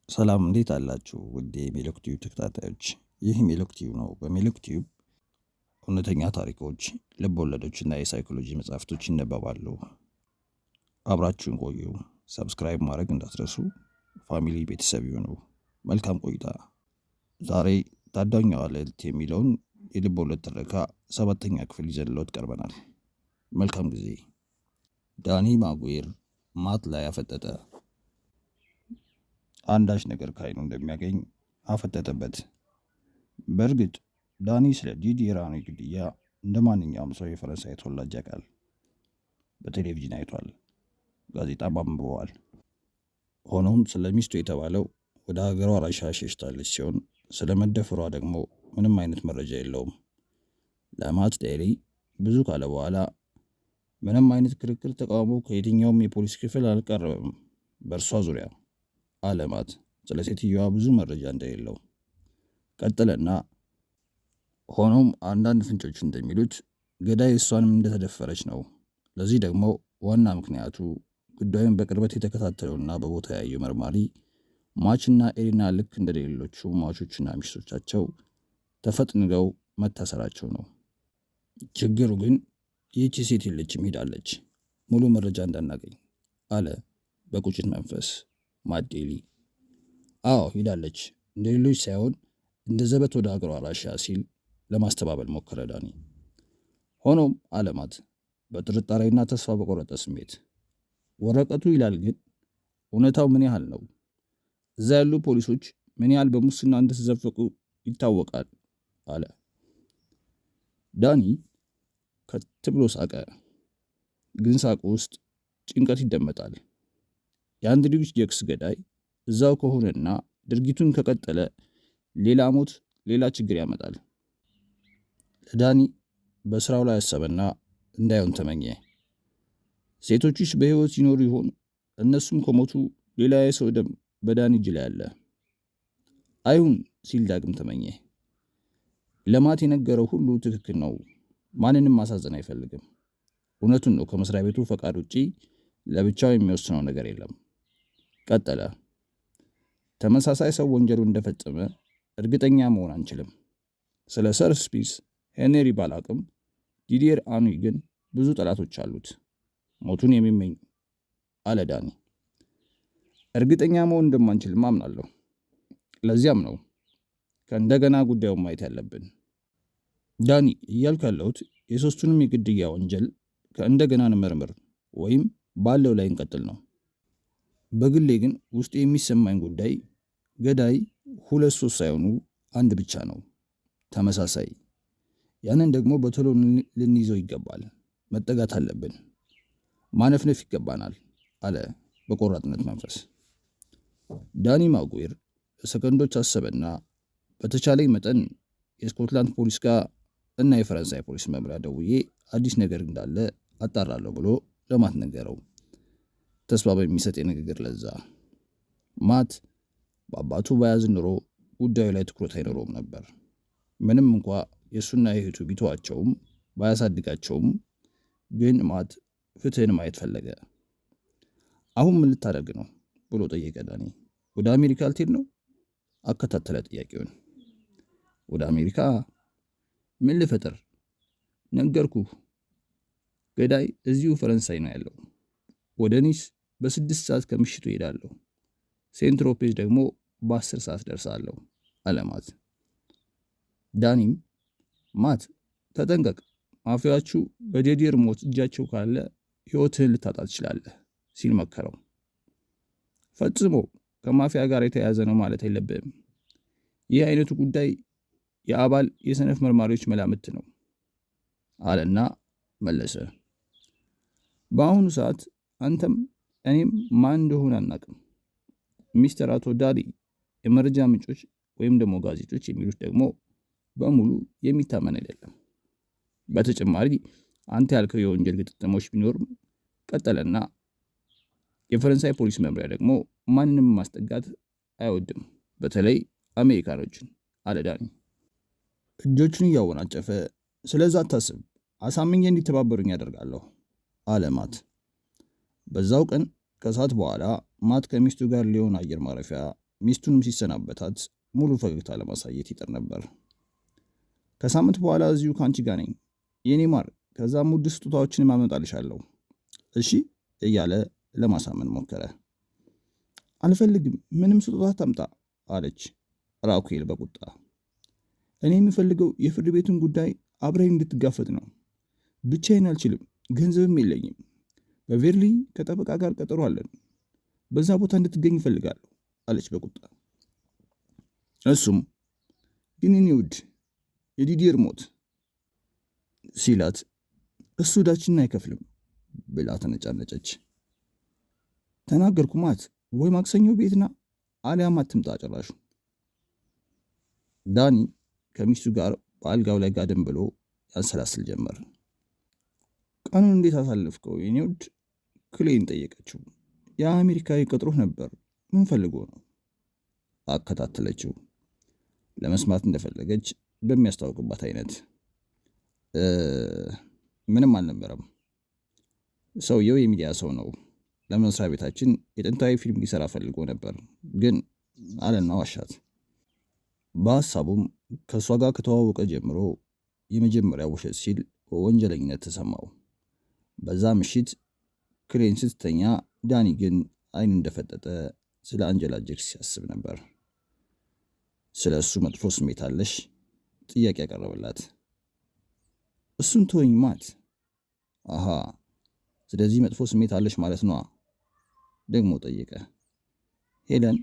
ሰላም እንዴት አላችሁ ውድ የሜሎክ ቲዩብ ተከታታዮች። ይህ ሜሎክ ቲዩብ ነው። በሜሎክ ቲዩብ እውነተኛ ታሪኮች፣ ልብ ወለዶችና የሳይኮሎጂ መጽሐፍቶች ይነበባሉ። አብራችሁን ቆዩ። ሰብስክራይብ ማድረግ እንዳትረሱ። ፋሚሊ ቤተሰብ ይሁኑ። መልካም ቆይታ። ዛሬ ታዳኛዋ ልዕልት የሚለውን የልብ ወለድ ትረካ 7ኛ ክፍል ይዘንልዎት ቀርበናል። መልካም ጊዜ። ዳኒ ማጉዌር ማት ላይ አፈጠጠ። አንዳች ነገር ከዓይኑ እንደሚያገኝ አፈጠጠበት። በእርግጥ ዳኒ ስለ ዲዲየር ሃኖይ ግድያ እንደ ማንኛውም ሰው የፈረንሳይ ተወላጅ ያውቃል። በቴሌቪዥን አይቷል፣ ጋዜጣም አንብበዋል። ሆኖም ስለ ሚስቱ የተባለው ወደ ሀገሯ ራሻ ሸሽታለች ሲሆን ስለ መደፈሯ ደግሞ ምንም አይነት መረጃ የለውም። ለማት ዴይሊ ብዙ ካለ በኋላ ምንም አይነት ክርክር፣ ተቃውሞ ከየትኛውም የፖሊስ ክፍል አልቀረበም በእርሷ ዙሪያ አለማት ስለ ሴትዮዋ ብዙ መረጃ እንደሌለው ቀጠለና፣ ሆኖም አንዳንድ ፍንጮች እንደሚሉት ገዳይ እሷንም እንደተደፈረች ነው። ለዚህ ደግሞ ዋና ምክንያቱ ጉዳዩን በቅርበት የተከታተለውና በቦታ ያየው መርማሪ ማችና ኤሪና ልክ እንደሌሎቹ ሟቾችና ሚስቶቻቸው ተፈጥንገው መታሰራቸው ነው። ችግሩ ግን ይህቺ ሴት የለችም፣ ሄዳለች፣ ሙሉ መረጃ እንዳናገኝ አለ በቁጭት መንፈስ ማት ዴይሊ። አዎ ሄዳለች፣ እንደ ሌሎች ሳይሆን እንደ ዘበት ወደ ሀገሯ ራሻ ሲል ለማስተባበል ሞከረ ዳኒ። ሆኖም አለማት በጥርጣሬና ተስፋ በቆረጠ ስሜት፣ ወረቀቱ ይላል፣ ግን እውነታው ምን ያህል ነው? እዛ ያሉ ፖሊሶች ምን ያህል በሙስና እንደተዘፈቁ ይታወቃል አለ ዳኒ። ከት ብሎ ሳቀ፣ ግን ሳቁ ውስጥ ጭንቀት ይደመጣል። የአንድ ልጅ ጀክስ ገዳይ እዛው ከሆነና ድርጊቱን ከቀጠለ ሌላ ሞት፣ ሌላ ችግር ያመጣል። ለዳኒ በስራው ላይ ያሰበና እንዳይሆን ተመኘ። ሴቶችስ በህይወት ይኖሩ ይሆን? እነሱም ከሞቱ ሌላ የሰው ደም በዳኒ እጅ ላይ አለ። አይሁን ሲል ዳግም ተመኘ። ለማት የነገረው ሁሉ ትክክል ነው። ማንንም ማሳዘን አይፈልግም። እውነቱን ነው። ከመስሪያ ቤቱ ፈቃድ ውጪ ለብቻው የሚወስነው ነገር የለም። ቀጠለ። ተመሳሳይ ሰው ወንጀሉ እንደፈጸመ እርግጠኛ መሆን አንችልም። ስለ ሰር ስፒስ ሄንሪ ባላቅም ዲዲየር ሃኖይ ግን ብዙ ጠላቶች አሉት፣ ሞቱን የሚመኝ አለ ዳኒ። እርግጠኛ መሆን እንደማንችልም አምናለሁ። ለዚያም ነው ከእንደገና ጉዳዩን ማየት ያለብን። ዳኒ እያልኩ ያለሁት የሶስቱንም የግድያ ወንጀል ከእንደገና እንመርምር ወይም ባለው ላይ እንቀጥል ነው። በግሌ ግን ውስጥ የሚሰማኝ ጉዳይ ገዳይ 2-3 ሳይሆኑ አንድ ብቻ ነው፣ ተመሳሳይ። ያንን ደግሞ በቶሎ ልንይዘው ይገባል። መጠጋት አለብን፣ ማነፍነፍ ይገባናል አለ በቆራጥነት መንፈስ። ዳኒ ማጉዌር ሰከንዶች አሰበና በተቻለኝ መጠን የስኮትላንድ ፖሊስ ጋር እና የፈረንሳይ ፖሊስ መምሪያ ደውዬ አዲስ ነገር እንዳለ አጣራለሁ ብሎ ለማት ነገረው። ተስፋ በሚሰጥ የንግግር ለዛ። ማት በአባቱ ባያዝ ኑሮ ጉዳዩ ላይ ትኩረት አይኖረውም ነበር። ምንም እንኳ የእሱና የእህቱ ቢተዋቸውም ባያሳድጋቸውም፣ ግን ማት ፍትህን ማየት ፈለገ። አሁን ምን ልታደርግ ነው ብሎ ጠየቀ ዳኒ። ወደ አሜሪካ ልትሄድ ነው? አከታተለ ጥያቄውን። ወደ አሜሪካ ምን ልፈጥር? ነገርኩህ፣ ገዳይ እዚሁ ፈረንሳይ ነው ያለው። ወደ ኒስ በ6 ሰዓት ከምሽቱ ሄዳለሁ። ሴንት ትሮፔዝ ደግሞ በ10 ሰዓት ደርሳለሁ አለ ማት። ዳኒም ማት ተጠንቀቅ፣ ማፊያዎቹ በዲዲየር ሞት እጃቸው ካለ ህይወትህን ልታጣ ትችላለህ ሲል መከረው። ፈጽሞ ከማፊያ ጋር የተያያዘ ነው ማለት የለብህም። ይህ አይነቱ ጉዳይ የአባል የሰነፍ መርማሪዎች መላምት ነው አለና መለሰ። በአሁኑ ሰዓት አንተም እኔም ማን እንደሆነ አናቅም። ሚስተር አቶ ዳሊ የመረጃ ምንጮች ወይም ደግሞ ጋዜጦች የሚሉት ደግሞ በሙሉ የሚታመን አይደለም። በተጨማሪ አንተ ያልከው የወንጀል ግጥጥሞች ቢኖርም ቀጠለና፣ የፈረንሳይ ፖሊስ መምሪያ ደግሞ ማንንም ማስጠጋት አይወድም፣ በተለይ አሜሪካኖችን አለ ዳኒ እጆቹን እያወናጨፈ። ስለዛ አታስብ፣ አሳምኜ እንዲተባበሩኝ ያደርጋለሁ አለ ማት። በዛው ቀን ከሰዓት በኋላ ማት ከሚስቱ ጋር ሊዮን አየር ማረፊያ ሚስቱንም ሲሰናበታት ሙሉ ፈገግታ ለማሳየት ይጥር ነበር። ከሳምንት በኋላ እዚሁ ከአንቺ ጋር ነኝ የኔ ማር፣ ከዛም ውድ ስጦታዎችን አመጣልሻለሁ እሺ እያለ ለማሳመን ሞከረ። አልፈልግም፣ ምንም ስጦታ ታምጣ አለች ራኩኤል በቁጣ። እኔ የምፈልገው የፍርድ ቤቱን ጉዳይ አብረኝ እንድትጋፈጥ ነው። ብቻዬን አልችልም፣ ገንዘብም የለኝም። በቬርሊ ከጠበቃ ጋር ቀጠሮ አለን። በዛ ቦታ እንድትገኝ እፈልጋለሁ አለች በቁጣ። እሱም ግን እኔ ውድ የዲዲር ሞት ሲላት እሱ ዕዳችንን አይከፍልም ብላ ተነጫነጨች። ተናገርኩ ማት፣ ወይ ማክሰኞ ቤትና አሊያም አትምጣ ጭራሹ። ዳኒ ከሚስቱ ጋር በአልጋው ላይ ጋደም ብሎ ያንሰላስል ጀመር። ቀኑን እንዴት አሳልፍከው የኔ ውድ? ክሌን ጠየቀችው። የአሜሪካዊ ቀጥሮህ ነበር፣ ምን ፈልጎ ነው? አከታተለችው ለመስማት እንደፈለገች በሚያስታውቅባት አይነት። ምንም አልነበረም። ሰውየው የሚዲያ ሰው ነው። ለመስሪያ ቤታችን የጥንታዊ ፊልም ሊሰራ ፈልጎ ነበር፣ ግን አለና ዋሻት። በሀሳቡም ከእሷ ጋር ከተዋወቀ ጀምሮ የመጀመሪያ ውሸት ሲል ወንጀለኝነት ተሰማው። በዛ ምሽት ክሌን ስትተኛ ዳኒ ግን አይኑ እንደፈጠጠ ስለ አንጀላ ጄክስ ሲያስብ ነበር። ስለ እሱ መጥፎ ስሜት አለሽ? ጥያቄ ያቀረበላት። እሱን ተወኝ ማት። አሃ፣ ስለዚህ መጥፎ ስሜት አለሽ ማለት ነዋ ደግሞ ጠየቀ። ሄለን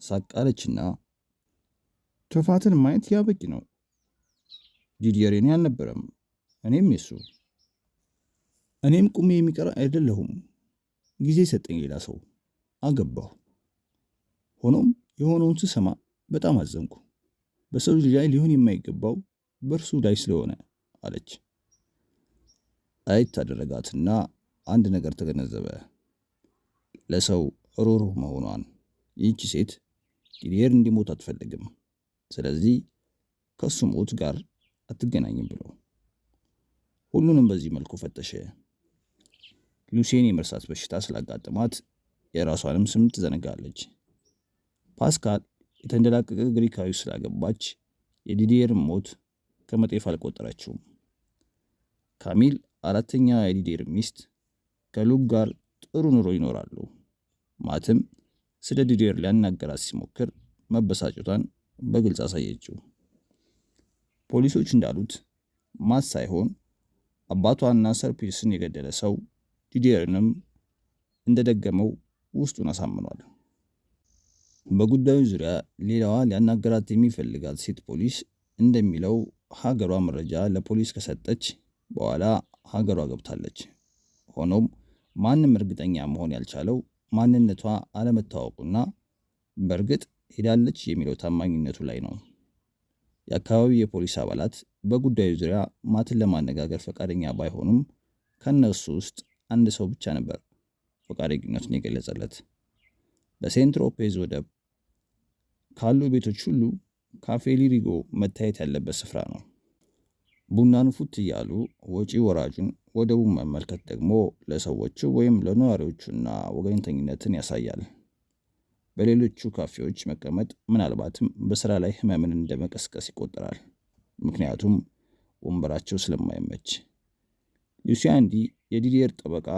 ሳቃለችና ክፋትን ማየት ያበቂ ነው። ዲዲየር የኔ አልነበረም፣ እኔም የሱ። እኔም ቁሜ የሚቀር አይደለሁም። ጊዜ ሰጠኝ ሌላ ሰው፣ አገባሁ። ሆኖም የሆነውን ስሰማ በጣም አዘንኩ። በሰው ልጅ ላይ ሊሆን የማይገባው በእርሱ ላይ ስለሆነ አለች። አየት አደረጋትና አንድ ነገር ተገነዘበ። ለሰው ሩህሩህ መሆኗን። ይህቺ ሴት ዲዲየር እንዲሞት አትፈልግም። ስለዚህ ከሱ ሞት ጋር አትገናኝም ብሎ ሁሉንም በዚህ መልኩ ፈተሸ። ሉሲን የመርሳት በሽታ ስላጋጠማት የራሷንም ስም ትዘነጋለች። ፓስካል የተንደላቀቀ ግሪካዊ ስላገባች የዲዲየርን ሞት ከመጤፍ አልቆጠረችውም። ካሚል አራተኛ የዲዲየር ሚስት ከሉክ ጋር ጥሩ ኑሮ ይኖራሉ። ማትም ስለ ዲዲየር ሊያናገራት ሲሞክር መበሳጨቷን በግልጽ አሳየችው። ፖሊሶች እንዳሉት ማት ሳይሆን አባቷና ሰርፒስን የገደለ ሰው ዲዲየርንም እንደደገመው ውስጡን አሳምኗል። በጉዳዩ ዙሪያ ሌላዋ ሊያናገራት የሚፈልጋት ሴት ፖሊስ እንደሚለው ሀገሯ መረጃ ለፖሊስ ከሰጠች በኋላ ሀገሯ ገብታለች። ሆኖም ማንም እርግጠኛ መሆን ያልቻለው ማንነቷ አለመታወቁና በእርግጥ ሄዳለች የሚለው ታማኝነቱ ላይ ነው። የአካባቢው የፖሊስ አባላት በጉዳዩ ዙሪያ ማትን ለማነጋገር ፈቃደኛ ባይሆኑም ከነሱ ውስጥ አንድ ሰው ብቻ ነበር ፈቃደኝነቱን የገለጸለት። በሴንት ትሮፔዝ ወደብ ካሉ ቤቶች ሁሉ ካፌ ሊሪጎ መታየት ያለበት ስፍራ ነው። ቡናን ፉት እያሉ ወጪ ወራጁን ወደቡን መመልከት ደግሞ ለሰዎቹ ወይም ለነዋሪዎቹና ወገኝተኝነትን ያሳያል። በሌሎቹ ካፌዎች መቀመጥ ምናልባትም በስራ ላይ ህመምን እንደመቀስቀስ ይቆጠራል፣ ምክንያቱም ወንበራቸው ስለማይመች። ሉሲያንዲ የዲዲየር ጠበቃ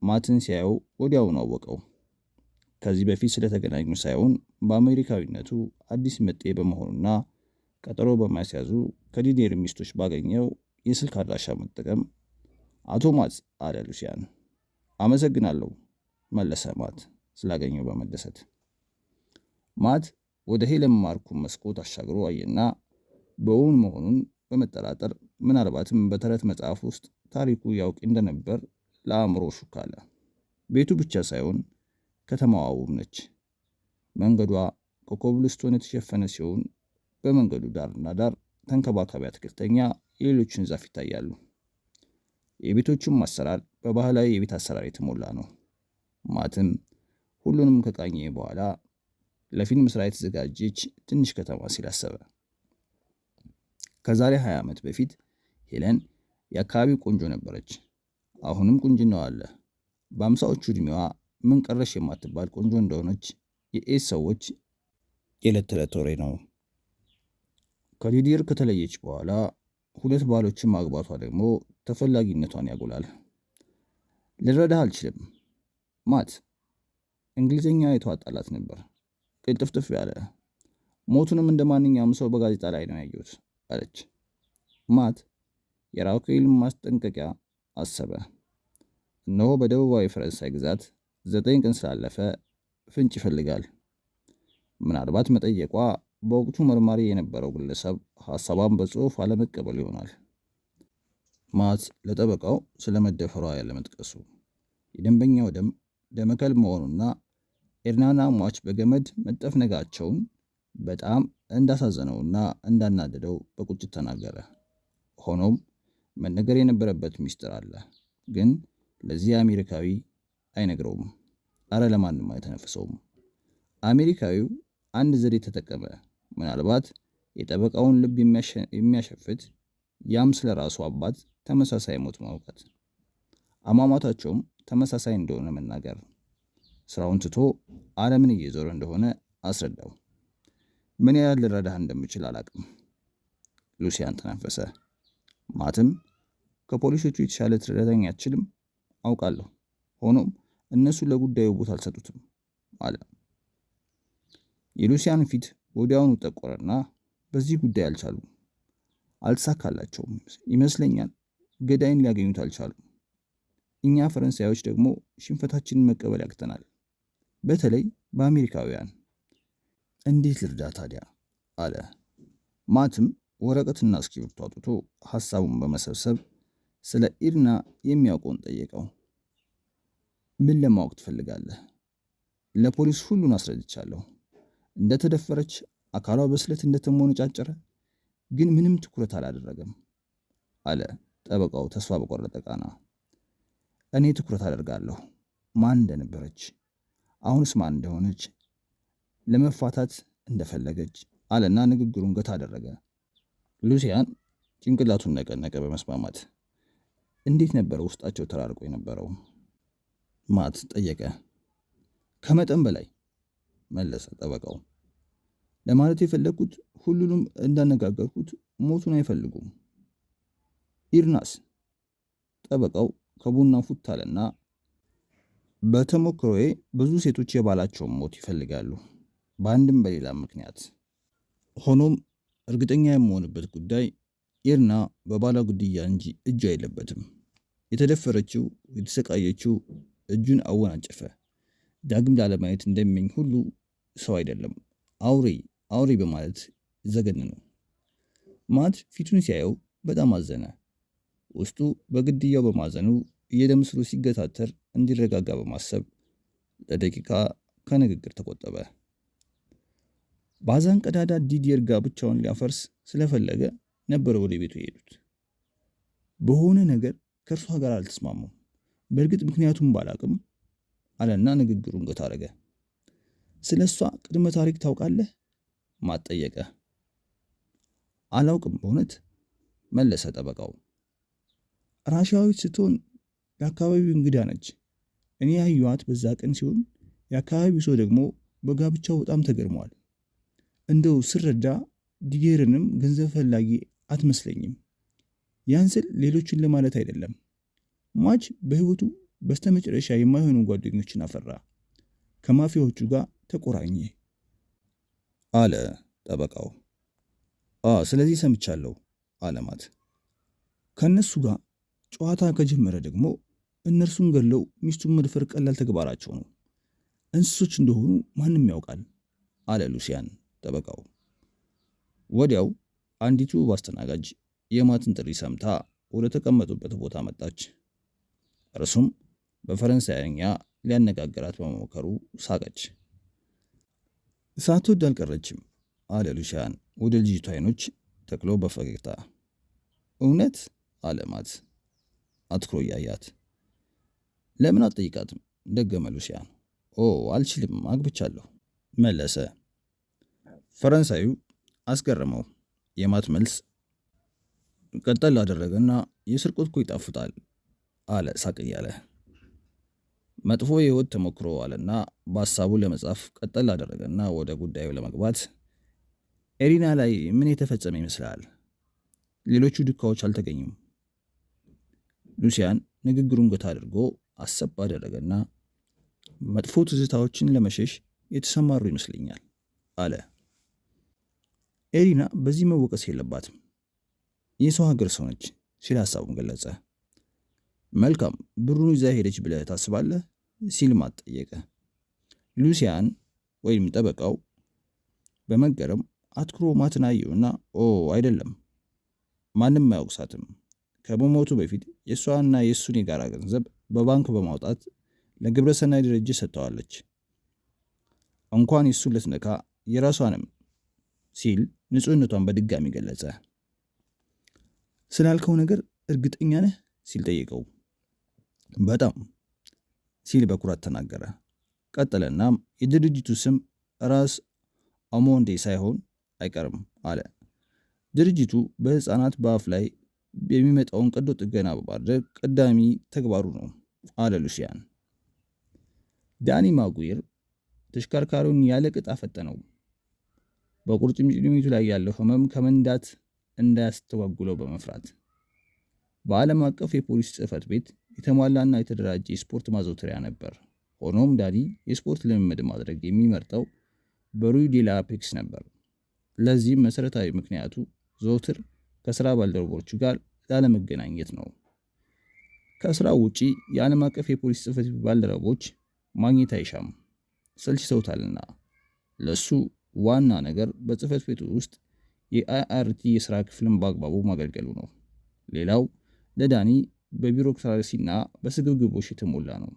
ማትን ሲያየው ወዲያውኑ አወቀው። ከዚህ በፊት ስለተገናኙ ሳይሆን በአሜሪካዊነቱ አዲስ መጤ በመሆኑና ቀጠሮ በማስያዙ ከዲዲየር ሚስቶች ባገኘው የስልክ አድራሻ መጠቀም። አቶ ማት አለ ሉሲያን። አመሰግናለሁ መለሰ ማት ስላገኘው በመደሰት። ማት ወደ ሄለን ማርኩን መስኮት አሻግሮ አየና በእውን መሆኑን በመጠራጠር ምናልባትም በተረት መጽሐፍ ውስጥ ታሪኩ ያውቅ እንደነበር ለአእምሮ ሹክ አለ። ቤቱ ብቻ ሳይሆን ከተማዋ ውብ ነች። መንገዷ ከኮብልስቶን የተሸፈነ ሲሆን በመንገዱ ዳርና ዳር ተንከባካቢ አትክልተኛ የሌሎችን ዛፍ ይታያሉ። የቤቶቹም አሰራር በባህላዊ የቤት አሰራር የተሞላ ነው። ማትም ሁሉንም ከቃኘ በኋላ ለፊልም ስራ የተዘጋጀች ትንሽ ከተማ ሲል አሰበ። ከዛሬ 20 ዓመት በፊት ሄለን የአካባቢው ቆንጆ ነበረች። አሁንም ቁንጅናዋ አለ። በአምሳዎቹ ዕድሜዋ ምን ቀረሽ የማትባል ቆንጆ እንደሆነች የኤስ ሰዎች የዕለት ተዕለት ወሬ ነው። ከዲዲር ከተለየች በኋላ 2 ባሎችን ማግባቷ ደግሞ ተፈላጊነቷን ያጎላል። ልረዳህ አልችልም ማት። እንግሊዝኛ የተዋጣላት ነበር። ቅልጥፍጥፍ ያለ። ሞቱንም እንደ ማንኛውም ሰው በጋዜጣ ላይ ነው ያየሁት አለች። ማት የራኬልን ማስጠንቀቂያ አሰበ። እነሆ በደቡባዊ ፈረንሳይ ግዛት 9 ቀን ስላለፈ ፍንጭ ይፈልጋል። ምናልባት መጠየቋ በወቅቱ መርማሪ የነበረው ግለሰብ ሐሳቧን በጽሑፍ አለመቀበል ይሆናል። ማት ለጠበቃው ስለመደፈሯ ያለመጥቀሱ የደንበኛው ደም ደመከል መሆኑና ኤርናና ሟች በገመድ መጠፍነጋቸውን በጣም እንዳሳዘነውና እንዳናደደው በቁጭት ተናገረ። ሆኖም መነገር የነበረበት ሚስጥር አለ፣ ግን ለዚህ አሜሪካዊ አይነግረውም። አረ ለማንም አይተነፍሰውም። አሜሪካዊው አንድ ዘዴ ተጠቀመ። ምናልባት የጠበቃውን ልብ የሚያሸፍት ያም ስለ ራሱ አባት ተመሳሳይ ሞት ማውቃት፣ አሟሟታቸውም ተመሳሳይ እንደሆነ መናገር። ስራውን ትቶ ዓለምን እየዞረ እንደሆነ አስረዳው። ምን ያህል ልረዳህ እንደምችል አላቅም። ሉሲያን ተነፈሰ። ማትም ከፖሊሶቹ የተሻለ ትረዳኝ አትችልም አውቃለሁ፣ ሆኖም እነሱ ለጉዳዩ ቦታ አልሰጡትም አለ። የሉሲያን ፊት ወዲያውኑ ጠቆረና በዚህ ጉዳይ አልቻሉም፣ አልተሳካላቸውም ይመስለኛል። ገዳይን ሊያገኙት አልቻሉም። እኛ ፈረንሳዮች ደግሞ ሽንፈታችንን መቀበል ያቅተናል፣ በተለይ በአሜሪካውያን። እንዴት ልርዳ ታዲያ አለ። ማትም ወረቀትና እስክሪብቶ አውጥቶ ሐሳቡን በመሰብሰብ ስለ ኢርና የሚያውቀውን ጠየቀው። ምን ለማወቅ ትፈልጋለህ? ለፖሊስ ሁሉን አስረድቻለሁ። እንደተደፈረች፣ አካሏ በስለት እንደተሞነጫጨረ፣ ግን ምንም ትኩረት አላደረገም አለ ጠበቃው ተስፋ በቆረጠ ቃና። እኔ ትኩረት አደርጋለሁ፣ ማን እንደነበረች፣ አሁንስ ማን እንደሆነች፣ ለመፋታት እንደፈለገች አለና ንግግሩን ገታ አደረገ። ሉሲያን ጭንቅላቱን ነቀነቀ በመስማማት። እንዴት ነበረ ውስጣቸው ተራርቆ የነበረው? ማት ጠየቀ። ከመጠን በላይ መለሰ ጠበቃው። ለማለት የፈለግኩት ሁሉንም እንዳነጋገርኩት ሞቱን አይፈልጉም። ኢርናስ? ጠበቃው ከቡናው ፉት አለና በተሞክሮዬ ብዙ ሴቶች የባላቸውን ሞት ይፈልጋሉ፣ በአንድም በሌላ ምክንያት። ሆኖም እርግጠኛ የምሆንበት ጉዳይ ኢርና በባሏ ግድያ እንጂ እጁ የለበትም። የተደፈረችው የተሰቃየችው እጁን አወናጨፈ። ዳግም ላለማየት እንደሚመኝ ሁሉ ሰው አይደለም፣ አውሬ በማለት ዘገን ነው። ማት ፊቱን ሲያየው በጣም አዘነ። ውስጡ በግድያው በማዘኑ የደም ስሩ ሲገታተር እንዲረጋጋ በማሰብ ለደቂቃ ከንግግር ተቆጠበ። ባዛን ቀዳዳ ዲዲየር ጋብቻውን ሊያፈርስ ስለፈለገ ነበረ ወደ ቤቱ የሄዱት። በሆነ ነገር ከእርሷ ጋር አልተስማሙም። በእርግጥ ምክንያቱም ባላቅም አለና ንግግሩን ገታ አረገ። ስለ እሷ ቅድመ ታሪክ ታውቃለህ? ማት ጠየቀ። አላውቅም በእውነት መለሰ ጠበቃው። ራሻዊት ስትሆን የአካባቢው እንግዳ ነች። እኔ ያዩዋት በዛ ቀን ሲሆን የአካባቢው ሰው ደግሞ በጋብቻው በጣም ተገርመዋል። እንደው ስረዳ ዲዲየርንም ገንዘብ ፈላጊ አትመስለኝም። ያን ስል ሌሎችን ለማለት አይደለም። ሟች በህይወቱ በስተመጨረሻ የማይሆኑ ጓደኞችን አፈራ። ከማፊያዎቹ ጋር ተቆራኘ አለ ጠበቃው። ስለዚህ ሰምቻለሁ አለ ማት። ከነሱ ጋር ጨዋታ ከጀመረ ደግሞ እነርሱን ገለው ሚስቱን መድፈር ቀላል ተግባራቸው ነው። እንስሶች እንደሆኑ ማንም ያውቃል አለ ሉሲያን ጠበቃው። ወዲያው አንዲቱ አስተናጋጅ የማትን ጥሪ ሰምታ ወደ ተቀመጡበት ቦታ መጣች። እርሱም በፈረንሳይኛ ሊያነጋገራት በመሞከሩ ሳቀች። ሳትወድ አልቀረችም አለ ሉሲያን ወደ ልጅቷ አይኖች ተክሎ በፈገግታ። እውነት አለ ማት አትኩሮ እያያት። ለምን አትጠይቃትም? ደገመ ሉሲያን። አልችልም፣ አግብቻለሁ መለሰ። ፈረንሳዩ አስገረመው። የማት መልስ ቀጠል አደረገና የስርቆት እኮ ይጣፍጣል አለ ሳቅ እያለ። መጥፎ የህይወት ተሞክሮ አለና በሀሳቡ ለመጻፍ ቀጠል አደረገና ወደ ጉዳዩ ለመግባት ኤሪና ላይ ምን የተፈጸመ ይመስላል? ሌሎቹ ድካዎች አልተገኙም። ሉሲያን ንግግሩን ገታ አድርጎ አሰብ አደረገና መጥፎ ትዝታዎችን ለመሸሽ የተሰማሩ ይመስለኛል አለ። ኤሪና በዚህ መወቀስ የለባትም፣ የሰው ሀገር ሰው ነች ሲል ሀሳቡን ገለጸ። መልካም፣ ብሩን ይዛ ሄደች ብለህ ታስባለህ? ሲል ማት ጠየቀ። ሉሲያን ወይም ጠበቃው በመገረም አትኩሮ ማትን አየውና አይደለም፣ ማንም አያውቅሳትም። ከመሞቱ በፊት የእሷና የእሱን የጋራ ገንዘብ በባንክ በማውጣት ለግብረሰናይ ድርጅት ሰጥተዋለች። እንኳን የእሱን ልትነካ የራሷንም ሲል ንጹህነቷን በድጋሚ ገለጸ። ስላልከው ነገር እርግጠኛ ነህ ሲል ጠየቀው። በጣም ሲል በኩራት ተናገረ። ቀጠለናም የድርጅቱ ስም ራስ አሞንዴ ሳይሆን አይቀርም አለ። ድርጅቱ በህፃናት በአፍ ላይ የሚመጣውን ቀዶ ጥገና በማድረግ ቀዳሚ ተግባሩ ነው አለ ሉሲያን። ዳኒ ማጉዌር ተሽከርካሪውን ያለ ቅጥ አፈጠነው። በቁርጭምጭሚቱ ላይ ያለው ህመም ከመንዳት እንዳያስተጓጉለው በመፍራት በዓለም አቀፍ የፖሊስ ጽሕፈት ቤት የተሟላና የተደራጀ የስፖርት ማዘውተሪያ ነበር። ሆኖም ዳኒ የስፖርት ልምምድ ማድረግ የሚመርጠው በሩይ ዴላ ፔክስ ነበር። ለዚህም መሰረታዊ ምክንያቱ ዘውትር ከስራ ባልደረቦቹ ጋር ላለመገናኘት ነው። ከስራው ውጪ የዓለም አቀፍ የፖሊስ ጽሕፈት ቤት ባልደረቦች ማግኘት አይሻም፣ ሰልችተውታልና። ለሱ ዋና ነገር በጽሕፈት ቤቱ ውስጥ የአይአርቲ የስራ ክፍልን በአግባቡ ማገልገሉ ነው። ሌላው ለዳኒ በቢሮክራሲና በስግብግቦች የተሞላ ነው።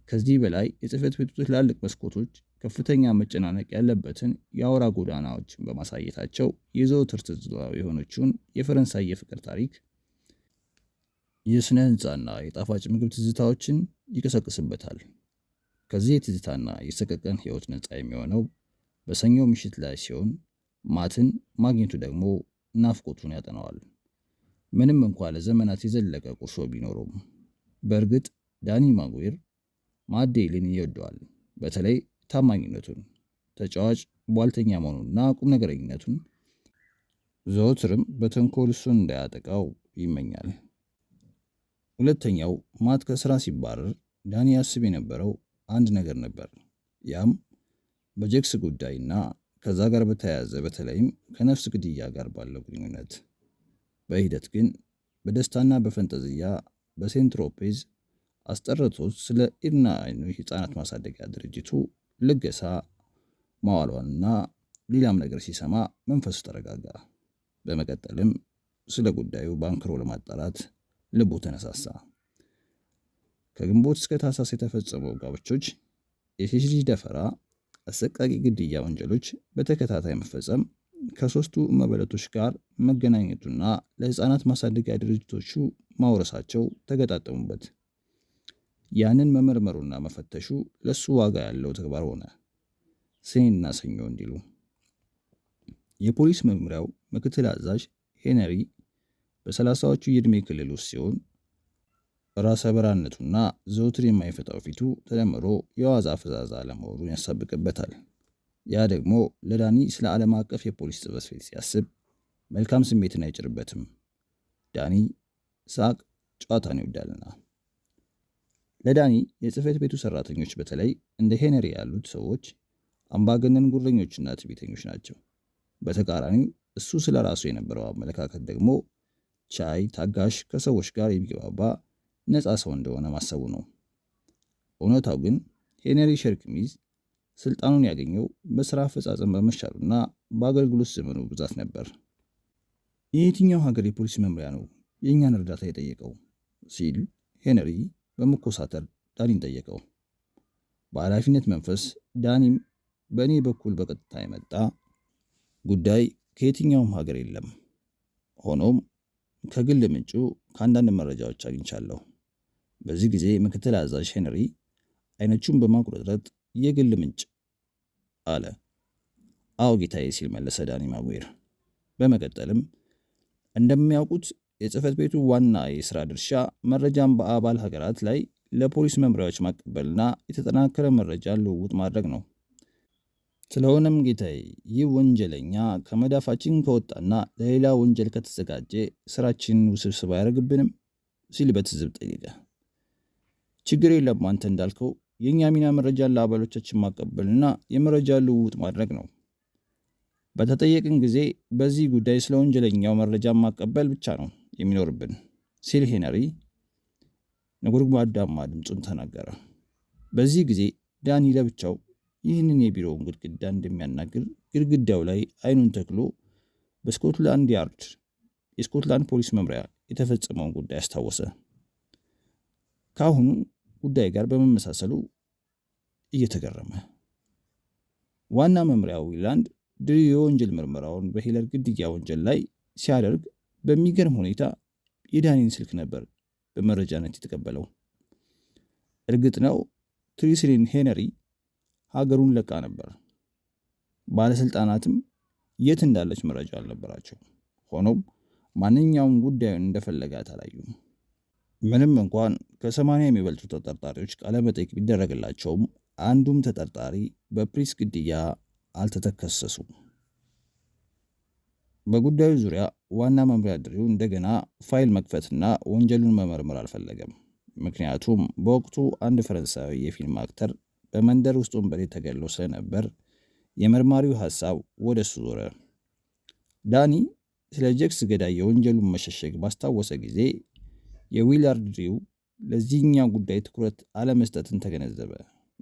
ከዚህ በላይ የጽሕፈት ቤቱ ትላልቅ መስኮቶች ከፍተኛ መጨናነቅ ያለበትን የአውራ ጎዳናዎችን በማሳየታቸው የዘወትር ትዝታው የሆነችውን የፈረንሳይ የፍቅር ታሪክ፣ የስነ ህንፃና የጣፋጭ ምግብ ትዝታዎችን ይቀሰቅስበታል። ከዚህ የትዝታና የሰቀቀን ህይወት ነፃ የሚሆነው በሰኞ ምሽት ላይ ሲሆን ማትን ማግኘቱ ደግሞ ናፍቆቱን ያጠናዋል። ምንም እንኳ ለዘመናት የዘለቀ ቁርሾ ቢኖሩም በእርግጥ ዳኒ ማጉዌር ማዴልን ይወደዋል። በተለይ ታማኝነቱን፣ ተጫዋች ቧልተኛ መሆኑንና ቁም ነገረኝነቱን። ዘወትርም በተንኮል እሱን እንዳያጠቃው ይመኛል። ሁለተኛው ማት ከስራ ሲባረር ዳኒ ያስብ የነበረው አንድ ነገር ነበር። ያም በጀክስ ጉዳይና ከዛ ጋር በተያያዘ በተለይም ከነፍስ ግድያ ጋር ባለው ግንኙነት። በሂደት ግን በደስታና በፈንጠዝያ በሴንት ትሮፔዝ አስጠርቶት ስለ ኢድና አይኑ ህፃናት ማሳደጊያ ድርጅቱ ልገሳ ማዋሏንና ሌላም ነገር ሲሰማ መንፈሱ ተረጋጋ። በመቀጠልም ስለ ጉዳዩ ባንክሮ ለማጣራት ልቡ ተነሳሳ። ከግንቦት እስከ ታህሳስ የተፈጸመው ጋብቾች፣ የሴት ልጅ ደፈራ፣ አሰቃቂ ግድያ ወንጀሎች በተከታታይ መፈጸም ከሶስቱ መበለቶች ጋር መገናኘቱና ለህፃናት ማሳደጊያ ድርጅቶቹ ማውረሳቸው ተገጣጠሙበት። ያንን መመርመሩና መፈተሹ ለሱ ዋጋ ያለው ተግባር ሆነ። ሰኔና ሰኞ እንዲሉ የፖሊስ መምሪያው ምክትል አዛዥ ሄነሪ በ30ዎቹ የዕድሜ ክልል ውስጥ ሲሆን ራሰ በራነቱና ዘውትር የማይፈታው ፊቱ ተደምሮ የዋዛ ፈዛዛ ለመሆኑን ያሳብቅበታል። ያ ደግሞ ለዳኒ ስለ ዓለም አቀፍ የፖሊስ ጽሕፈት ቤት ሲያስብ መልካም ስሜትን አይጭርበትም። ዳኒ ሳቅ ጨዋታን ይወዳልና። ለዳኒ የጽሕፈት ቤቱ ሰራተኞች በተለይ እንደ ሄነሪ ያሉት ሰዎች አምባገነን ጉረኞችና ትዕቢተኞች ናቸው። በተቃራኒው እሱ ስለ ራሱ የነበረው አመለካከት ደግሞ ቻይ፣ ታጋሽ፣ ከሰዎች ጋር የሚግባባ ነፃ ሰው እንደሆነ ማሰቡ ነው። እውነታው ግን ሄነሪ ሸርክሚዝ ስልጣኑን ያገኘው በስራ አፈጻጸም በመሻሉና በአገልግሎት ዘመኑ ብዛት ነበር። የየትኛው ሀገር የፖሊስ መምሪያ ነው የእኛን እርዳታ የጠየቀው ሲል ሄነሪ በመኮሳተር ዳኒን ጠየቀው። በኃላፊነት መንፈስ ዳኒም በእኔ በኩል በቀጥታ የመጣ ጉዳይ ከየትኛውም ሀገር የለም፣ ሆኖም ከግል ምንጩ ከአንዳንድ መረጃዎች አግኝቻለሁ። በዚህ ጊዜ ምክትል አዛዥ ሄነሪ አይኖቹን በማቁረጥረጥ የግል ምንጭ አለ። አዎ ጌታዬ ሲል መለሰ ዳኒ ማጉዌር። በመቀጠልም እንደሚያውቁት የጽሕፈት ቤቱ ዋና የሥራ ድርሻ መረጃን በአባል ሀገራት ላይ ለፖሊስ መምሪያዎች ማቀበልና የተጠናከረ መረጃ ልውውጥ ማድረግ ነው። ስለሆነም ጌታዬ፣ ይህ ወንጀለኛ ከመዳፋችን ከወጣና ለሌላ ወንጀል ከተዘጋጀ ስራችንን ውስብስብ አያደርግብንም? ሲል በትዝብ ጠየቀ። ችግር የለም፣ አንተ እንዳልከው የእኛ ሚና መረጃን ለአባሎቻችን ማቀበልና የመረጃ ልውውጥ ማድረግ ነው። በተጠየቅን ጊዜ በዚህ ጉዳይ ስለ ወንጀለኛው መረጃ ማቀበል ብቻ ነው የሚኖርብን ሲል ሄነሪ ነጎድጓዳማ ድምፁን ተናገረ። በዚህ ጊዜ ዳኒ ለብቻው ይህንን የቢሮውን ግድግዳ እንደሚያናግር ግድግዳው ላይ አይኑን ተክሎ በስኮትላንድ ያርድ የስኮትላንድ ፖሊስ መምሪያ የተፈጸመውን ጉዳይ አስታወሰ። ከአሁኑ ጉዳይ ጋር በመመሳሰሉ እየተገረመ ዋና መምሪያው ዊላንድ ድሪ የወንጀል ምርመራውን በሂለር ግድያ ወንጀል ላይ ሲያደርግ በሚገርም ሁኔታ የዳኒን ስልክ ነበር በመረጃነት የተቀበለው። እርግጥ ነው ትሪስሊን ሄነሪ ሀገሩን ለቃ ነበር። ባለስልጣናትም የት እንዳለች መረጃ አልነበራቸው። ሆኖም ማንኛውም ጉዳዩን እንደፈለጋት አላዩም። ምንም እንኳን ከ80 የሚበልጡ ተጠርጣሪዎች ቃለመጠይቅ ቢደረግላቸውም አንዱም ተጠርጣሪ በፕሪስ ግድያ አልተከሰሱም። በጉዳዩ ዙሪያ ዋና መምሪያ ድሪው እንደገና ፋይል መክፈትና ወንጀሉን መመርመር አልፈለገም። ምክንያቱም በወቅቱ አንድ ፈረንሳዊ የፊልም አክተር በመንደር ውስጥ ወንበዴ ተገድሎ ስለነበር የመርማሪው ሐሳብ ወደ እሱ ዞረ። ዳኒ ስለ ጄክስ ገዳይ የወንጀሉን መሸሸግ ባስታወሰ ጊዜ የዊላርድ ድሪው ለዚህኛው ጉዳይ ትኩረት አለመስጠትን ተገነዘበ።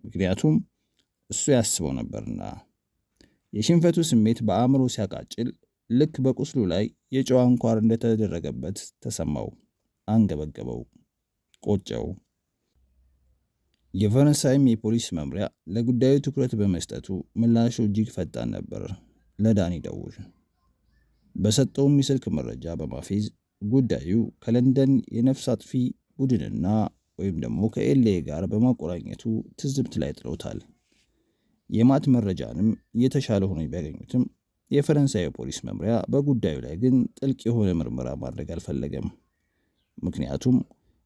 ምክንያቱም እሱ ያስበው ነበርና። የሽንፈቱ ስሜት በአእምሮ ሲያቃጭል ልክ በቁስሉ ላይ የጨው አንኳር እንደተደረገበት ተሰማው። አንገበገበው፣ ቆጨው። የፈረንሳይም የፖሊስ መምሪያ ለጉዳዩ ትኩረት በመስጠቱ ምላሹ እጅግ ፈጣን ነበር። ለዳኒ ደውል በሰጠውም የስልክ መረጃ በማፌዝ ጉዳዩ ከለንደን የነፍስ አጥፊ ቡድንና ወይም ደግሞ ከኤልኤ ጋር በማቆራኘቱ ትዝብት ላይ ጥሎታል። የማት መረጃንም የተሻለ ሆኖ ቢያገኙትም የፈረንሳይ ፖሊስ መምሪያ በጉዳዩ ላይ ግን ጥልቅ የሆነ ምርመራ ማድረግ አልፈለገም። ምክንያቱም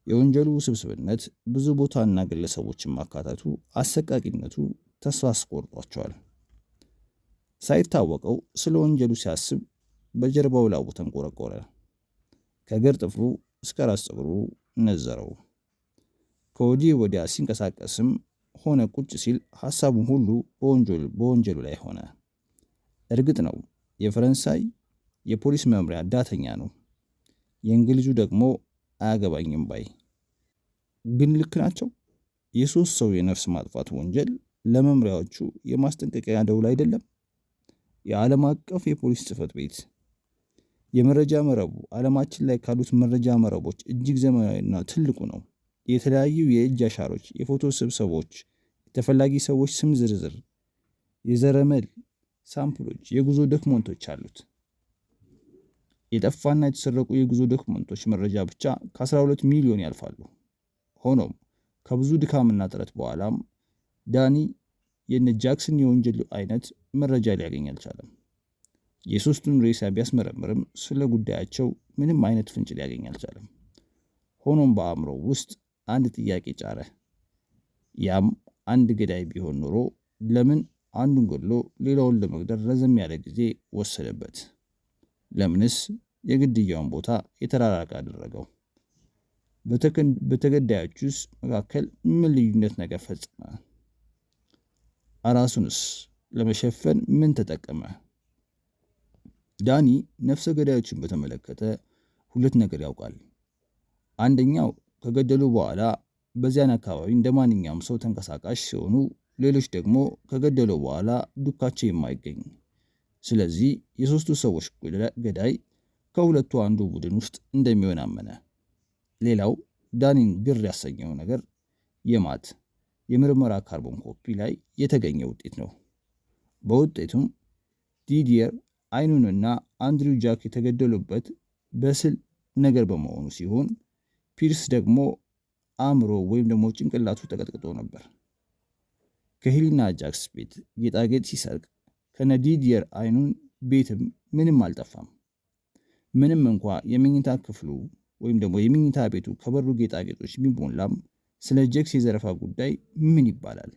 የወንጀሉ ውስብስብነት ብዙ ቦታና ግለሰቦችን ማካተቱ አሰቃቂነቱ ተስፋ አስቆርጧቸዋል። ሳይታወቀው ስለ ወንጀሉ ሲያስብ በጀርባው ላቡ ተንቆረቆረ። ከእግር ጥፍሩ እስከ ራስ ፀጉሩ ነዘረው። ከወዲህ ወዲያ ሲንቀሳቀስም ሆነ ቁጭ ሲል ሐሳቡን ሁሉ በወንጀሉ ላይ ሆነ። እርግጥ ነው የፈረንሳይ የፖሊስ መምሪያ ዳተኛ ነው፣ የእንግሊዙ ደግሞ አያገባኝም ባይ። ግን ልክ ናቸው። የሶስት ሰው የነፍስ ማጥፋት ወንጀል ለመምሪያዎቹ የማስጠንቀቂያ ደውል አይደለም? የዓለም አቀፍ የፖሊስ ጽሕፈት ቤት የመረጃ መረቡ ዓለማችን ላይ ካሉት መረጃ መረቦች እጅግ ዘመናዊና ትልቁ ነው። የተለያዩ የእጅ አሻሮች፣ የፎቶ ስብሰቦች፣ የተፈላጊ ሰዎች ስም ዝርዝር፣ የዘረመል ሳምፕሎች፣ የጉዞ ዶክመንቶች አሉት። የጠፋና የተሰረቁ የጉዞ ዶክመንቶች መረጃ ብቻ ከ12 ሚሊዮን ያልፋሉ። ሆኖም ከብዙ ድካምና ጥረት በኋላም ዳኒ የነ ጃክሰን የወንጀል አይነት መረጃ ሊያገኝ አልቻለም። የሶስቱን ሬሳ ቢያስመረምርም ስለ ጉዳያቸው ምንም አይነት ፍንጭ ሊያገኝ አልቻለም። ሆኖም በአእምሮ ውስጥ አንድ ጥያቄ ጫረ። ያም አንድ ገዳይ ቢሆን ኖሮ ለምን አንዱን ገድሎ ሌላውን ለመግደል ረዘም ያለ ጊዜ ወሰደበት? ለምንስ የግድያውን ቦታ የተራራቀ አደረገው? በተገዳዮቹስ መካከል ምን ልዩነት ነገር ፈጸመ? ራሱንስ ለመሸፈን ምን ተጠቀመ? ዳኒ ነፍሰ ገዳዮችን በተመለከተ ሁለት ነገር ያውቃል። አንደኛው ከገደሉ በኋላ በዚያን አካባቢ እንደማንኛውም ሰው ተንቀሳቃሽ ሲሆኑ፣ ሌሎች ደግሞ ከገደሉ በኋላ ዱካቸው የማይገኝ። ስለዚህ የሶስቱ ሰዎች ገዳይ ከሁለቱ አንዱ ቡድን ውስጥ እንደሚሆን አመነ። ሌላው ዳኒን ግር ያሰኘው ነገር የማት የምርመራ ካርቦን ኮፒ ላይ የተገኘ ውጤት ነው። በውጤቱም ዲዲየር አይኑንና አንድሪው ጃክ የተገደሉበት በስል ነገር በመሆኑ ሲሆን፣ ፒርስ ደግሞ አእምሮ ወይም ደግሞ ጭንቅላቱ ተቀጥቅጦ ነበር። ከሄሊና ጃክስ ቤት ጌጣጌጥ ሲሰርቅ ከነዲዲየር አይኑን ቤትም ምንም አልጠፋም። ምንም እንኳ የመኝታ ክፍሉ ወይም ደግሞ የመኝታ ቤቱ ከበሩ ጌጣጌጦች ቢሞላም ስለ ጄክስ የዘረፋ ጉዳይ ምን ይባላል?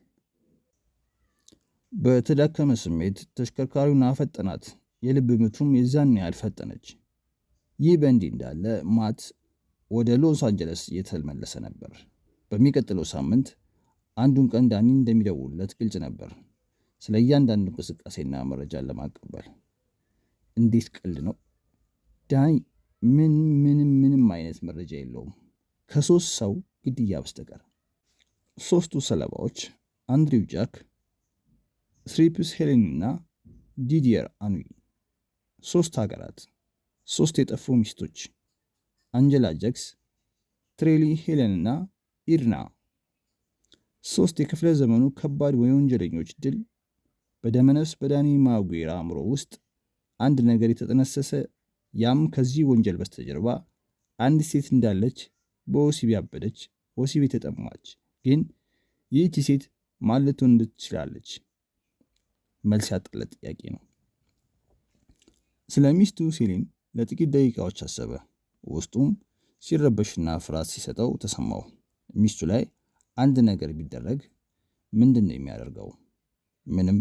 በተዳከመ ስሜት ተሽከርካሪውን አፈጠናት። የልብ ምቱም የዛን ያህል ፈጠነች። ይህ በእንዲህ እንዳለ ማት ወደ ሎስ አንጀለስ እየተመለሰ ነበር። በሚቀጥለው ሳምንት አንዱን ቀን ዳኒ እንደሚደውልለት ግልጽ ነበር፣ ስለ እያንዳንዱ እንቅስቃሴና መረጃን ለማቀበል። እንዴት ቀልድ ነው! ዳኒ ምንም አይነት መረጃ የለውም ከ3 ሰው ግድያ በስተቀር። 3ቱ ሰለባዎች አንድሪው ጃክ፣ ስሪፕስ ሄሌን እና ዲዲየር አኑይ። 3 ሀገራት፣ 3 የጠፉ ሚስቶች፣ አንጀላ ጀክስ፣ ትሬሊ ሄለን እና ኢርና። 3 የክፍለ ዘመኑ ከባድ የወንጀለኞች ድል። በደመነፍስ በዳኒ ማጉዌር አእምሮ ውስጥ አንድ ነገር የተጠነሰሰ፣ ያም ከዚህ ወንጀል በስተጀርባ አንድ ሴት እንዳለች፣ በወሲብ ያበደች፣ ወሲብ የተጠማች። ግን ይህቺ ሴት ማን ልትሆን ትችላለች? መልስ ያጣለት ጥያቄ ነው። ስለ ሚስቱ ሴሊን ለጥቂት ደቂቃዎች አሰበ። ውስጡም ሲረበሽና ፍርሃት ሲሰጠው ተሰማው። ሚስቱ ላይ አንድ ነገር ቢደረግ ምንድን ነው የሚያደርገው? ምንም።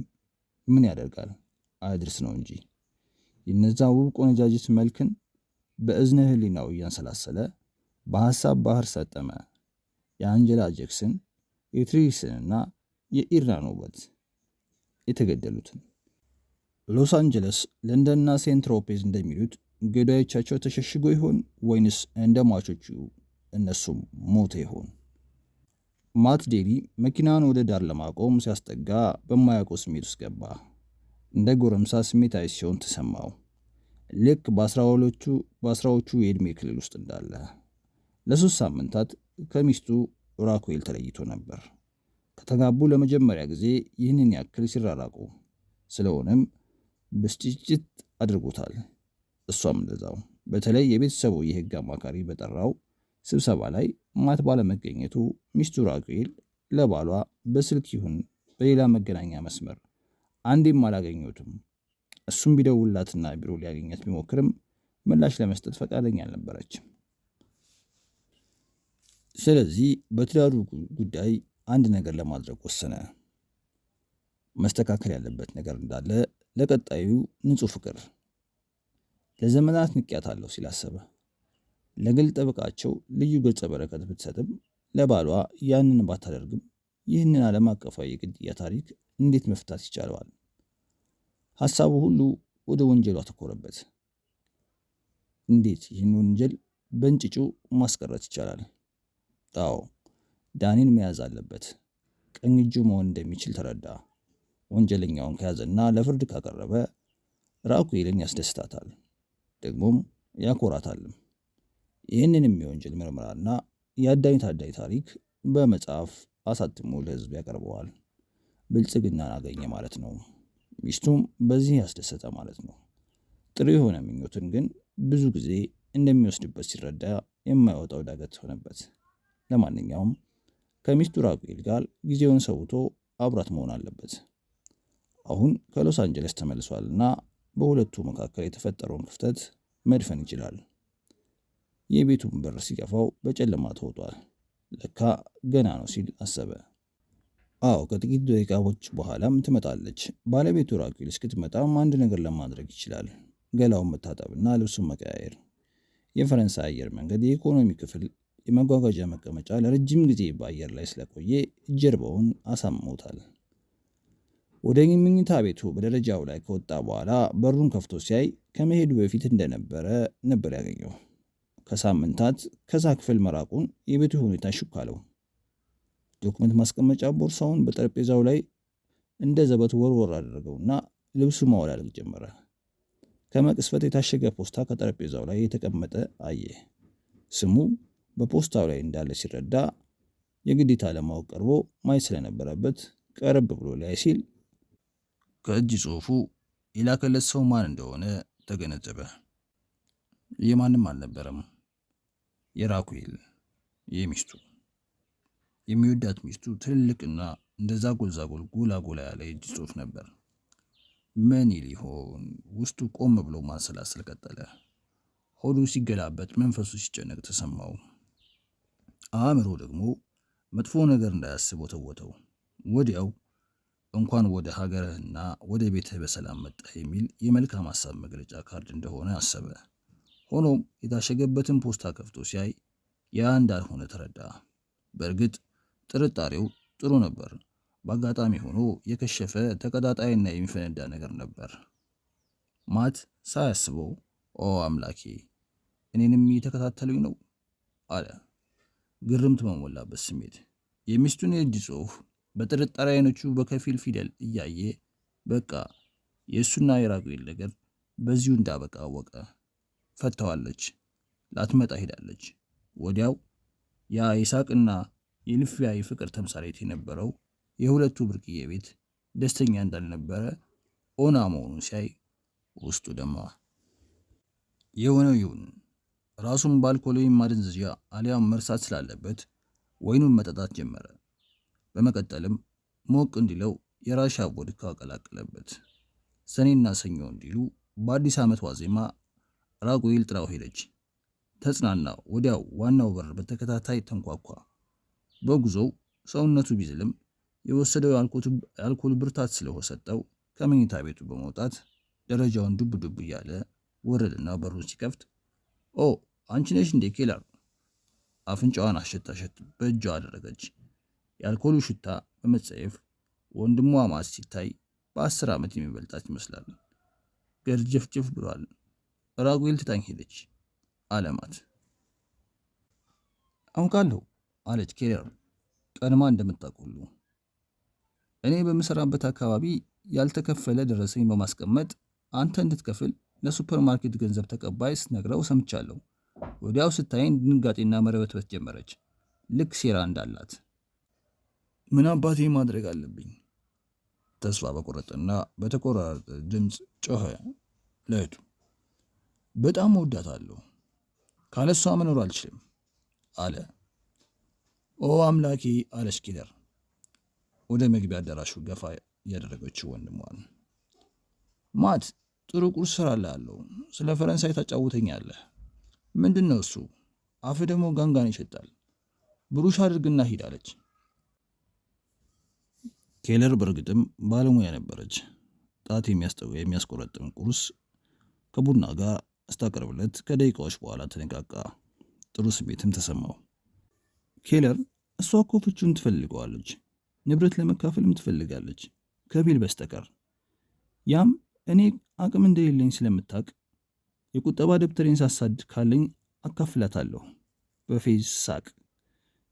ምን ያደርጋል? አያድርስ ነው እንጂ። የነዛ ውብ ቆነጃጅት መልክን በእዝነ ህሊናው እያንሰላሰለ በሐሳብ ባህር ሰጠመ። የአንጀላ ጄክስን፣ የትሪስንና የኢርናን ውበት፣ የተገደሉትን። ሎስ አንጀለስ፣ ለንደንና ሴንት ትሮፔዝ እንደሚሉት ገዳዮቻቸው ተሸሽጎ ይሆን ወይንስ እንደ ሟቾቹ እነሱም ሞተ ይሆን? ማት ዴሊ መኪናውን ወደ ዳር ለማቆም ሲያስጠጋ በማያውቀው ስሜት ውስጥ ገባ። እንደ ጎረምሳ ስሜታዊ ሲሆን ተሰማው። ልክ በአስራዎቹ የዕድሜ ክልል ውስጥ እንዳለ። ለ3 ሳምንታት ከሚስቱ ራኩኤል ተለይቶ ነበር። ከተጋቡ ለመጀመሪያ ጊዜ ይህንን ያክል ሲራራቁ። ስለሆነም ብስጭት አድርጎታል። እሷም እንደዛው። በተለይ የቤተሰቡ የህግ አማካሪ በጠራው ስብሰባ ላይ ማት ባለመገኘቱ ሚስቱ ራኩኤል ለባሏ በስልክ ይሁን በሌላ መገናኛ መስመር አንዴም አላገኘሁትም፣ እሱም ቢደውላትና ቢሮ ሊያገኛት ቢሞክርም ምላሽ ለመስጠት ፈቃደኛ አልነበረችም። ስለዚህ በትዳሩ ጉዳይ አንድ ነገር ለማድረግ ወሰነ። መስተካከል ያለበት ነገር እንዳለ፣ ለቀጣዩ ንጹህ ፍቅር። ለዘመናት ንቅያታለሁ ሲል አሰበ። ለግል ጠበቃቸው ልዩ ገጸ በረከት ብትሰጥም ለባሏ ያንን ባታደርግም ይህንን ዓለም አቀፋዊ የግድያ ታሪክ እንዴት መፍታት ይቻለዋል? ሐሳቡ ሁሉ ወደ ወንጀሉ አተኮረበት። እንዴት ይህን ወንጀል በእንጭጩ ማስቀረት ይቻላል? አዎ፣ ዳኒን መያዝ አለበት። ቀኝ እጁ መሆን እንደሚችል ተረዳ። ወንጀለኛውን ከያዘና ለፍርድ ካቀረበ ራኩኤልን ያስደስታታል፣ ደግሞም ያኮራታልም። ይህንንም የወንጀል ምርመራና የአዳኝ ታዳኝ ታሪክ በመጽሐፍ አሳትሞ ለሕዝብ ያቀርበዋል። ብልጽግናን አገኘ ማለት ነው። ሚስቱም በዚህ ያስደሰተ ማለት ነው። ጥሩ የሆነ ምኞትን ግን ብዙ ጊዜ እንደሚወስድበት ሲረዳ የማይወጣው ዳገት ሆነበት። ለማንኛውም ከሚስቱ ራኩኤል ጋር ጊዜውን ሰውቶ አብራት መሆን አለበት። አሁን ከሎስ አንጀለስ ተመልሷልና በሁለቱ መካከል የተፈጠረውን ክፍተት መድፈን ይችላል። የቤቱን በር ሲገፋው በጨለማ ተውጧል። ለካ ገና ነው ሲል አሰበ። አዎ፣ ከጥቂት ደቂቃዎች በኋላም ትመጣለች። ባለቤቱ ራኩኤል እስክትመጣም አንድ ነገር ለማድረግ ይችላል። ገላውን መታጠብና ልብሱን መቀያየር። የፈረንሳይ አየር መንገድ የኢኮኖሚ ክፍል የመጓጓዣ መቀመጫ ለረጅም ጊዜ በአየር ላይ ስለቆየ ጀርባውን አሳምሞታል። ወደ መኝታ ቤቱ በደረጃው ላይ ከወጣ በኋላ በሩን ከፍቶ ሲያይ ከመሄዱ በፊት እንደነበረ ነበር ያገኘው። ከሳምንታት ከዛ ክፍል መራቁን የቤቱ ሁኔታ ሹክ አለው። ዶክመንት ማስቀመጫ ቦርሳውን በጠረጴዛው ላይ እንደ ዘበት ወርወር አደረገውና ልብሱ ማወላለቅ ጀመረ። ከመቅስፈት የታሸገ ፖስታ ከጠረጴዛው ላይ የተቀመጠ አየ። ስሙ በፖስታው ላይ እንዳለ ሲረዳ የግዴታ ለማወቅ ቀርቦ ማየት ስለነበረበት ቀረብ ብሎ ላይ ሲል ከእጅ ጽሑፉ የላከለት ሰው ማን እንደሆነ ተገነዘበ። የማንም አልነበረም። የራኩኤል የሚስቱ የሚወዳት ሚስቱ ትልልቅና እንደዛ ጎልዛጎል ጎላ ያለ የእጅ ጽሑፍ ነበር። ምን ሊሆን? ውስጡ ቆም ብሎ ማንሰላሰል ቀጠለ። ሆዱ ሲገላበት፣ መንፈሱ ሲጨነቅ ተሰማው። አእምሮ ደግሞ መጥፎ ነገር እንዳያስበው ተወተው። ወዲያው እንኳን ወደ ሀገርህና ወደ ቤትህ በሰላም መጣህ የሚል የመልካም ሀሳብ መግለጫ ካርድ እንደሆነ አሰበ። ሆኖም የታሸገበትን ፖስታ ከፍቶ ሲያይ ያ እንዳልሆነ ተረዳ። በእርግጥ ጥርጣሬው ጥሩ ነበር። በአጋጣሚ ሆኖ የከሸፈ ተቀጣጣይና የሚፈነዳ ነገር ነበር። ማት ሳያስበው ኦ አምላኬ እኔንም እየተከታተሉኝ ነው አለ፣ ግርምት በሞላበት ስሜት። የሚስቱን የእጅ ጽሑፍ በጥርጣሬ አይኖቹ በከፊል ፊደል እያየ በቃ የእሱና የራጉኤል ነገር በዚሁ እንዳበቃ አወቀ። ፈተዋለች፣ ላትመጣ ሄዳለች። ወዲያው ያ የሳቅና የልፊያ የፍቅር ተምሳሌት የነበረው የሁለቱ ብርቅዬ ቤት ደስተኛ እንዳልነበረ ኦና መሆኑን ሲያይ ውስጡ ደማ። የሆነው ይሁን፣ ራሱን በአልኮል ወይም ማደንዘዣ አሊያም መርሳት ስላለበት ወይኑን መጠጣት ጀመረ። በመቀጠልም ሞቅ እንዲለው የራሻ ቮድካ ቀላቀለበት። ሰኔና ሰኞ እንዲሉ በአዲስ ዓመት ዋዜማ ራጉኤል ጥራው ሄደች። ተጽናና። ወዲያው ዋናው በር በተከታታይ ተንኳኳ። በጉዞው ሰውነቱ ቢዝልም የወሰደው የአልኮል ብርታት ስለሰጠው ከመኝታ ቤቱ በመውጣት ደረጃውን ዱብ ዱብ እያለ ወረደና በሩን ሲከፍት ኦ አንቺ ነሽ እንዴ ኬለር? አፍንጫዋን አሸታሸት በእጇ አደረገች። የአልኮሉ ሽታ በመጸየፍ ወንድሟ ማት ሲታይ በ10 ዓመት የሚበልጣት ይመስላል። ገርጀፍጀፍ ብሏል። ራጉኤል ትታኝ ሄደች አለማት። አውቃለሁ አለች ኬለር ቀድማ እንደምታውቅ ሁሉ። እኔ በምሰራበት አካባቢ ያልተከፈለ ደረሰኝ በማስቀመጥ አንተ እንድትከፍል ለሱፐርማርኬት ገንዘብ ተቀባይ ስትነግረው ሰምቻለሁ። ወዲያው ስታይን ድንጋጤና መረበትበት ጀመረች፣ ልክ ሴራ እንዳላት። ምን አባቴ ማድረግ አለብኝ? ተስፋ በቆረጠና በተቆራረጠ ድምፅ ጮኸ ለእህቱ። በጣም እወዳታለሁ፣ ካለሷ መኖር አልችልም አለ። ኦ አምላኬ አለች ኬለር ወደ መግቢያ አዳራሹ ገፋ እያደረገችው ወንድሟን። ማት ጥሩ ቁርስ እሰራልሃለሁ፣ ስለ ፈረንሳይ ታጫውተኛለህ። ምንድን ነው እሱ? አፍ ደግሞ ጋንጋን ይሸጣል። ብሩሽ አድርግና ሂድ አለች። ኬለር በእርግጥም ባለሙያ ነበረች። ጣት የሚያስቆረጥም ቁርስ ከቡና ጋር ስታቀርብለት ከደቂቃዎች በኋላ ተነቃቃ። ጥሩ ስሜትም ተሰማው። ኬለር እሷ እኮ ፍቹን ትፈልገዋለች፣ ንብረት ለመካፈልም ትፈልጋለች ከቢል በስተቀር። ያም እኔ አቅም እንደሌለኝ ስለምታውቅ የቁጠባ ደብተሬን ሳሳድ ካለኝ አካፍላታለሁ። በፌዝ ሳቅ።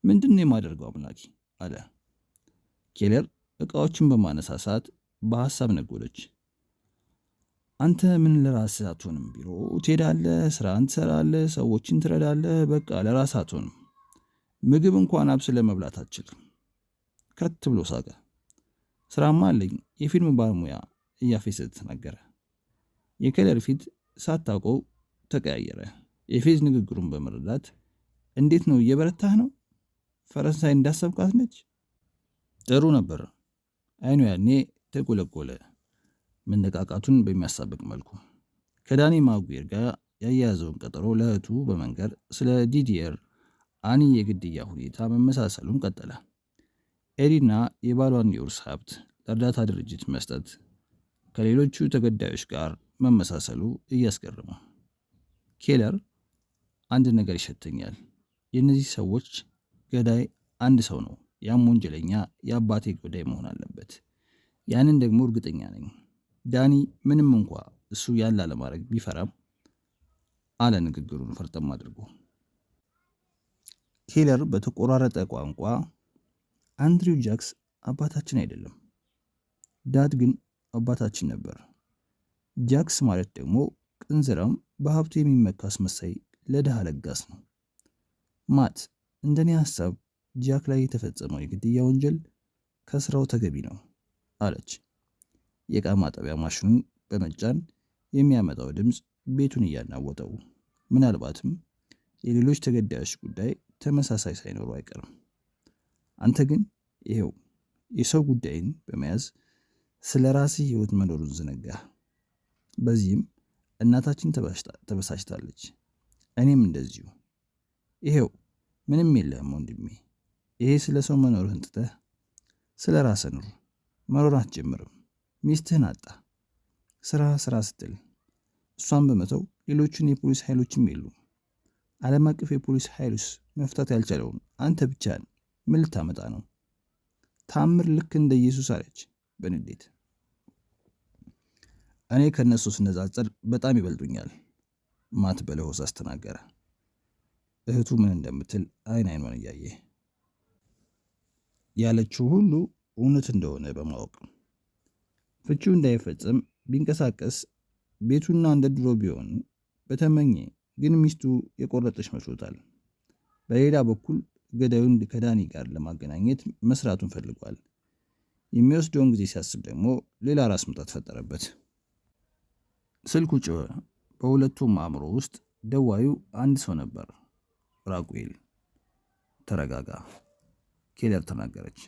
ምንድን ነው የማደርገው አምላኪ አለ። ኬለር እቃዎችን በማነሳሳት በሐሳብ ነጎደች። አንተ ምን ለራስህ አትሆንም? ቢሮ ትሄዳለህ፣ ስራን ትሰራለህ፣ ሰዎችን ትረዳለህ። በቃ ለራስህ አትሆንም። ምግብ እንኳን አብስለህ መብላት አትችልም። ከት ብሎ ሳቀ። ስራማ አለኝ፣ የፊልም ባለሙያ እያፌዘ ተናገረ። የኬለር ፊት ሳታውቀው ተቀያየረ። የፌዝ ንግግሩን በመረዳት እንዴት ነው እየበረታህ ነው? ፈረንሳይ እንዳሰብካት ነች? ጥሩ ነበር። አይኑ ያኔ ተቆለቆለ፣ መነቃቃቱን በሚያሳብቅ መልኩ። ከዳኒ ማጉዌር ጋር ያያያዘውን ቀጠሮ ለእህቱ በመንገር ስለ ዲዲየር አኒ የግድያ ሁኔታ መመሳሰሉን ቀጠለ። ኤሪና የባሏን የውርስ ሀብት ለእርዳታ ድርጅት መስጠት ከሌሎቹ ተገዳዮች ጋር መመሳሰሉ እያስገረመው፣ ኬለር አንድ ነገር ይሸተኛል፣ የእነዚህ ሰዎች ገዳይ አንድ ሰው ነው። ያም ወንጀለኛ የአባቴ ገዳይ መሆን አለበት። ያንን ደግሞ እርግጠኛ ነኝ። ዳኒ ምንም እንኳ እሱ ያለ ለማድረግ ቢፈራም አለ ንግግሩን ፈርጠም አድርጎ። ኬለር በተቆራረጠ ቋንቋ አንድሪው ጃክስ አባታችን አይደለም፣ ዳድ ግን አባታችን ነበር። ጃክስ ማለት ደግሞ ቅንዝራም በሀብቱ የሚመካ አስመሳይ ለድሃ ለጋስ ነው። ማት እንደኔ ሐሳብ ጃክ ላይ የተፈጸመው የግድያ ወንጀል ከስራው ተገቢ ነው አለች። የዕቃ ማጠቢያ ማሽኑን በመጫን የሚያመጣው ድምፅ ቤቱን እያናወጠው፣ ምናልባትም የሌሎች ተገዳዮች ጉዳይ ተመሳሳይ ሳይኖሩ አይቀርም። አንተ ግን ይሄው የሰው ጉዳይን በመያዝ ስለ ራስህ ህይወት መኖሩን ዝነጋ። በዚህም እናታችን ተበሳጭታለች፣ እኔም እንደዚሁ። ይሄው ምንም የለህም ወንድሜ፣ ይሄ ስለ ሰው መኖርህን ትተህ ስለ ራስህ ኑር። መኖር አትጀምርም። ሚስትህን አጣ። ስራ ስትል እሷን በመተው ሌሎቹን የፖሊስ ኃይሎችም የሉም። ዓለም አቀፍ የፖሊስ ኃይሉስ መፍታት ያልቻለውን አንተ ብቻህን ምን ልታመጣ ነው? ታምር ልክ እንደ ኢየሱስ አለች በንዴት። እኔ ከነሱ ስነጻጸር በጣም ይበልጡኛል ማት በለሆሳስ ተናገረ። እህቱ ምን እንደምትል አይኗን እያየ ያለችው ሁሉ እውነት እንደሆነ በማወቅ ፍቺው እንዳይፈጽም ቢንቀሳቀስ ቤቱና እንደ ድሮ ቢሆን በተመኘ፣ ግን ሚስቱ የቆረጠች መስሎታል። በሌላ በኩል ገዳዩን ከዳኒ ጋር ለማገናኘት መስራቱን ፈልጓል። የሚወስደውን ጊዜ ሲያስብ ደግሞ ሌላ ራስ ምታት ፈጠረበት። ስልኩ ጮኸ። በሁለቱም አእምሮ ውስጥ ደዋዩ አንድ ሰው ነበር። ራጉኤል። ተረጋጋ፣ ኬለር ተናገረች።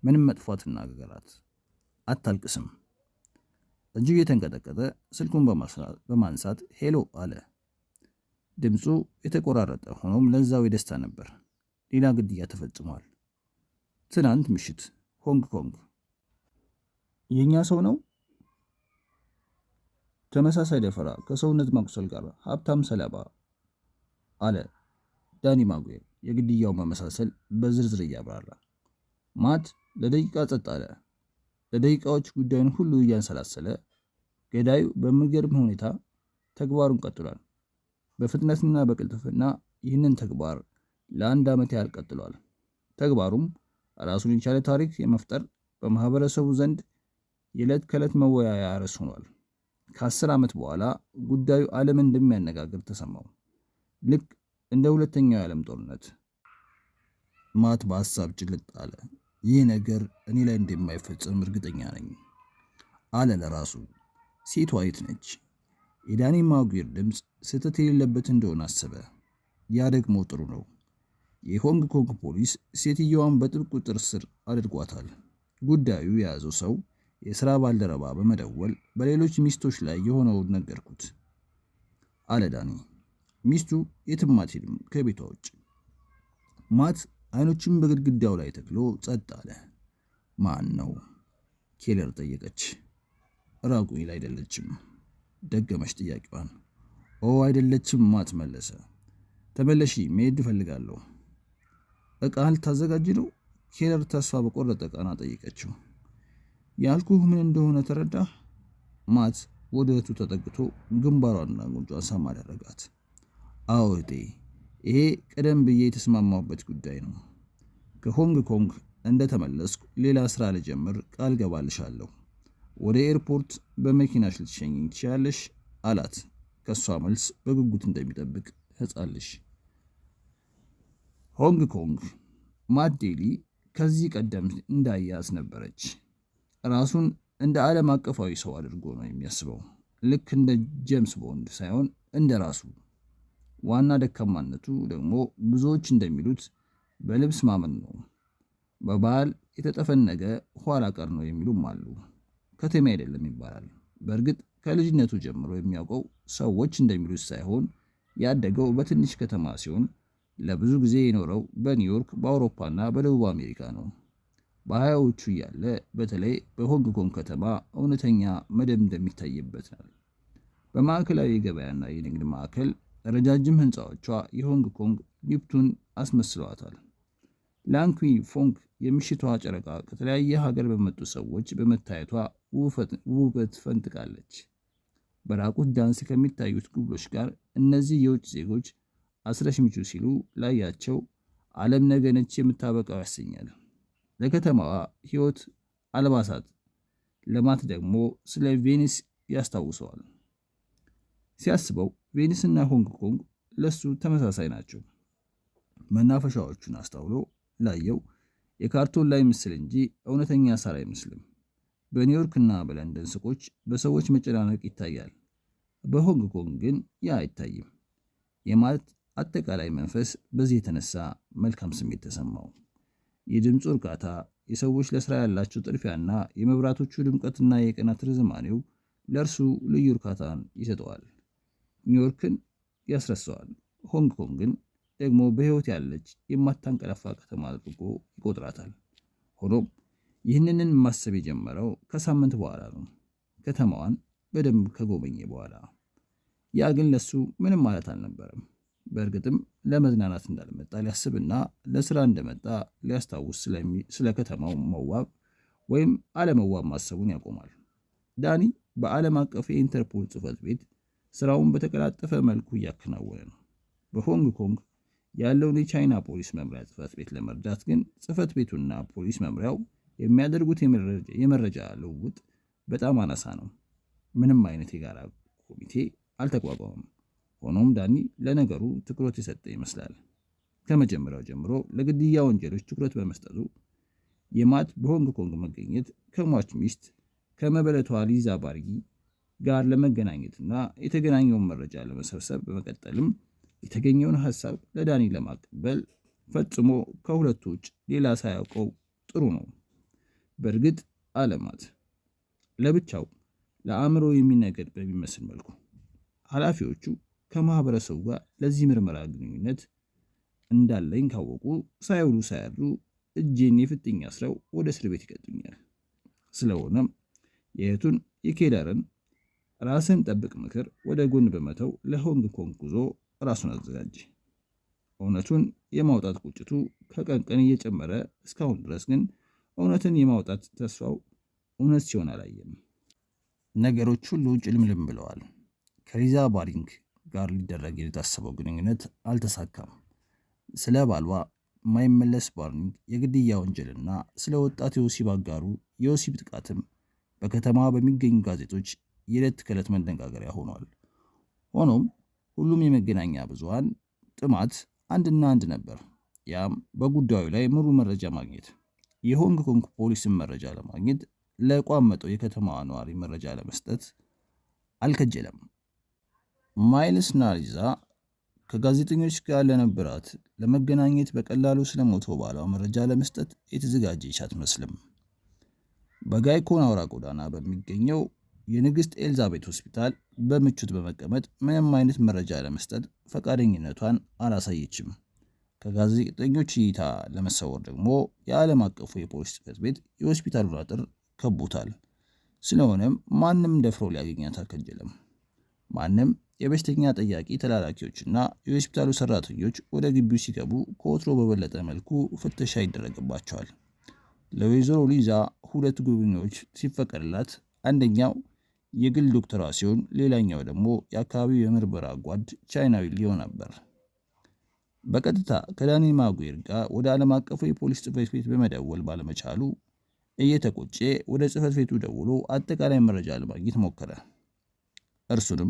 ምንም መጥፎ አትናገራት፣ አታልቅስም። እጁ እየተንቀጠቀጠ ስልኩን በማንሳት ሄሎ አለ። ድምፁ የተቆራረጠ ሆኖም ለዛው የደስታ ነበር። ሌላ ግድያ ተፈጽሟል። ትናንት ምሽት ሆንግ ኮንግ። የኛ ሰው ነው። ተመሳሳይ ደፈራ ከሰውነት ማቁሰል ጋር ሀብታም ሰለባ አለ ዳኒ ማጉዌር የግድያው መመሳሰል በዝርዝር እያብራራ። ማት ለደቂቃ ጸጥ አለ። ለደቂቃዎች ጉዳዩን ሁሉ እያንሰላሰለ ገዳዩ በሚገርም ሁኔታ ተግባሩን ቀጥሏል። በፍጥነትና በቅልጥፍና ይህንን ተግባር ለ1 ዓመት ያህል ቀጥሏል። ተግባሩም ራሱን የቻለ ታሪክ የመፍጠር በማህበረሰቡ ዘንድ የዕለት ከዕለት መወያያ ርዕስ ሆኗል። ከ10 ዓመት በኋላ ጉዳዩ ዓለምን እንደሚያነጋግር ተሰማው። ልክ እንደ ሁለተኛው የዓለም ጦርነት። ማት በሀሳብ ጭልጥ አለ። ይህ ነገር እኔ ላይ እንደማይፈጸም እርግጠኛ ነኝ አለ ለራሱ። ሴቷ የት ነች? የዳኒ ማጉዌር ድምፅ ስህተት የሌለበት እንደሆነ አሰበ። ያ ደግሞ ጥሩ ነው። የሆንግ ኮንግ ፖሊስ ሴትየዋን በጥብቅ ቁጥጥር ስር አድርጓታል። ጉዳዩ የያዘው ሰው የሥራ ባልደረባ በመደወል በሌሎች ሚስቶች ላይ የሆነውን ነገርኩት አለ ዳኒ። ሚስቱ የትም አትሄድም ከቤቷ ውጭ። ማት አይኖቹን በግድግዳው ላይ ተክሎ ጸጥ አለ። ማን ነው? ኬለር ጠየቀች። ራጉኤል አይደለችም። ደገመች ጥያቄዋን። ኦ አይደለችም፣ ማት መለሰ። ተመለሺ፣ መሄድ እፈልጋለሁ። ዕቃ ልታዘጋጅ ነው? ኬለር ተስፋ በቆረጠ ቃና ጠየቀችው። ያልኩህ ምን እንደሆነ ተረዳህ? ማት ወደ እህቱ ተጠግቶ ግንባሯንና ጉንጯን ሳም አደረጋት። አዎ እህቴ፣ ይሄ ቀደም ብዬ የተስማማሁበት ጉዳይ ነው። ከሆንግ ኮንግ እንደተመለስኩ ሌላ ስራ ልጀምር ቃል ገባልሻለሁ። ወደ ኤርፖርት በመኪናሽ ልትሸኝኝ ትችያለሽ አላት። ከሷ መልስ በጉጉት እንደሚጠብቅ ሕፃን ልጅ። ሆንግ ኮንግ ማት ዴሊ ከዚህ ቀደም እንዳያዝ ነበረች። ራሱን እንደ ዓለም አቀፋዊ ሰው አድርጎ ነው የሚያስበው። ልክ እንደ ጄምስ ቦንድ ሳይሆን እንደ ራሱ። ዋና ደካማነቱ ደግሞ ብዙዎች እንደሚሉት በልብስ ማመን ነው። በባህል የተጠፈነገ ኋላ ቀር ነው የሚሉም አሉ። ከተማ አይደለም ይባላል። በእርግጥ ከልጅነቱ ጀምሮ የሚያውቀው ሰዎች እንደሚሉት ሳይሆን ያደገው በትንሽ ከተማ ሲሆን ለብዙ ጊዜ የኖረው በኒውዮርክ፣ በአውሮፓና በደቡብ አሜሪካ ነው። በሀያዎቹ እያለ በተለይ በሆንግ ኮንግ ከተማ እውነተኛ መደምደም ይታይበታል። በማዕከላዊ የገበያና የንግድ ማዕከል ረጃጅም ህንፃዎቿ የሆንግ ኮንግ ኒፕቱን አስመስለዋታል። ላንኩ ፎንግ የምሽቷ ጨረቃ ከተለያየ ሀገር በመጡ ሰዎች በመታየቷ ውበት ፈንጥቃለች። በራቁት ዳንስ ከሚታዩት ጉብሎች ጋር እነዚህ የውጭ ዜጎች አስረሽምቹ ሲሉ ላያቸው ዓለም ነገ ነች የምታበቃው ያሰኛል። ለከተማዋ ህይወት አልባሳት፣ ለማት ደግሞ ስለ ቬኒስ ያስታውሰዋል። ሲያስበው ቬኒስና ሆንግ ኮንግ ለሱ ተመሳሳይ ናቸው። መናፈሻዎቹን አስተውሎ ላየው የካርቶን ላይ ምስል እንጂ እውነተኛ ሳር አይመስልም። በኒውዮርክና በለንደን ሱቆች በሰዎች መጨናነቅ ይታያል። በሆንግ ኮንግ ግን ያ አይታይም። የማት አጠቃላይ መንፈስ በዚህ የተነሳ መልካም ስሜት ተሰማው። የድምፁ እርጋታ፣ የሰዎች ለስራ ያላቸው ጥድፊያና የመብራቶቹ ድምቀትና የቀናት ርዝማኔው ለእርሱ ልዩ እርካታን ይሰጠዋል። ኒውዮርክን ያስረሳዋል። ሆንግ ኮንግን ደግሞ በሕይወት ያለች የማታንቀላፋ ከተማ አድርጎ ይቆጥራታል። ሆኖም ይህንን ማሰብ የጀመረው ከሳምንት በኋላ ነው፣ ከተማዋን በደንብ ከጎበኘ በኋላ። ያ ግን ለሱ ምንም ማለት አልነበረም። በእርግጥም ለመዝናናት እንዳልመጣ ሊያስብና ለስራ እንደመጣ ሊያስታውስ ስለ ከተማው መዋብ ወይም አለመዋብ ማሰቡን ያቆማል። ዳኒ በዓለም አቀፍ የኢንተርፖል ጽሕፈት ቤት ስራውን በተቀላጠፈ መልኩ እያከናወነ ነው። በሆንግ ኮንግ ያለውን የቻይና ፖሊስ መምሪያ ጽሕፈት ቤት ለመርዳት ግን ጽሕፈት ቤቱና ፖሊስ መምሪያው የሚያደርጉት የመረጃ ልውውጥ በጣም አናሳ ነው። ምንም አይነት የጋራ ኮሚቴ አልተቋቋመም። ሆኖም ዳኒ ለነገሩ ትኩረት የሰጠ ይመስላል። ከመጀመሪያው ጀምሮ ለግድያ ወንጀሎች ትኩረት በመስጠቱ የማት በሆንግ ኮንግ መገኘት ከሟች ሚስት ከመበለቷ ሊዛ ባርጊ ጋር ለመገናኘትና የተገናኘውን መረጃ ለመሰብሰብ በመቀጠልም የተገኘውን ሐሳብ ለዳኒ ለማቀበል ፈጽሞ ከሁለቱ ውጭ ሌላ ሳያውቀው ጥሩ ነው። በእርግጥ አለማት ለብቻው ለአእምሮ የሚነገድ በሚመስል መልኩ ኃላፊዎቹ ከማህበረሰቡ ጋር ለዚህ ምርመራ ግንኙነት እንዳለኝ ካወቁ ሳይውሉ ሳያድሩ እጄን የፍጥኝ አስረው ወደ እስር ቤት ይቀጡኛል። ስለሆነም የእህቱን የኬዳርን ራስን ጠብቅ ምክር ወደ ጎን በመተው ለሆንግ ኮንግ ጉዞ ራሱን አዘጋጀ። እውነቱን የማውጣት ቁጭቱ ከቀን ቀን እየጨመረ እስካሁን ድረስ ግን እውነትን የማውጣት ተስፋው እውነት ሲሆን አላየም። ነገሮች ሁሉ ጭልምልም ብለዋል። ከሊዛ ባሪንግ ጋር ሊደረግ የታሰበው ግንኙነት አልተሳካም። ስለ ባሏ የማይመለስ ባርኒንግ የግድያ ወንጀልና ስለ ወጣት የወሲብ አጋሩ የወሲብ ጥቃትም በከተማ በሚገኙ ጋዜጦች የዕለት ከዕለት መነጋገሪያ ሆኗል። ሆኖም ሁሉም የመገናኛ ብዙሃን ጥማት አንድና አንድ ነበር። ያም በጉዳዩ ላይ ሙሉ መረጃ ማግኘት። የሆንግ ኮንግ ፖሊስን መረጃ ለማግኘት ለቋመጠው የከተማዋ ነዋሪ መረጃ ለመስጠት አልከጀለም። ማይልስና ሊዛ ከጋዜጠኞች ጋር ለነበራት ለመገናኘት በቀላሉ ስለሞተው ባሏ መረጃ ለመስጠት የተዘጋጀች አትመስልም። በጋይኮን አውራ ጎዳና በሚገኘው የንግሥት ኤልዛቤት ሆስፒታል በምቾት በመቀመጥ ምንም አይነት መረጃ ለመስጠት ፈቃደኝነቷን አላሳየችም። ከጋዜጠኞች እይታ ለመሰወር ደግሞ የዓለም አቀፉ የፖሊስ ጽሕፈት ቤት የሆስፒታሉን አጥር ከቦታል። ስለሆነም ማንም ደፍሮ ሊያገኛት አልከጀለም። ማንም የበሽተኛ ጠያቂ ተላላኪዎችና የሆስፒታሉ ሰራተኞች ወደ ግቢው ሲገቡ ከወትሮ በበለጠ መልኩ ፍተሻ ይደረግባቸዋል። ለወይዘሮ ሊዛ ሁለት ጎብኚዎች ሲፈቀድላት አንደኛው የግል ዶክተሯ ሲሆን ሌላኛው ደግሞ የአካባቢው የምርመራ ጓድ ቻይናዊ ሊሆን ነበር። በቀጥታ ከዳኒ ማጉዌር ጋር ወደ ዓለም አቀፉ የፖሊስ ጽሕፈት ቤት በመደወል ባለመቻሉ እየተቆጨ ወደ ጽሕፈት ቤቱ ደውሎ አጠቃላይ መረጃ ለማግኘት ሞከረ። እርሱንም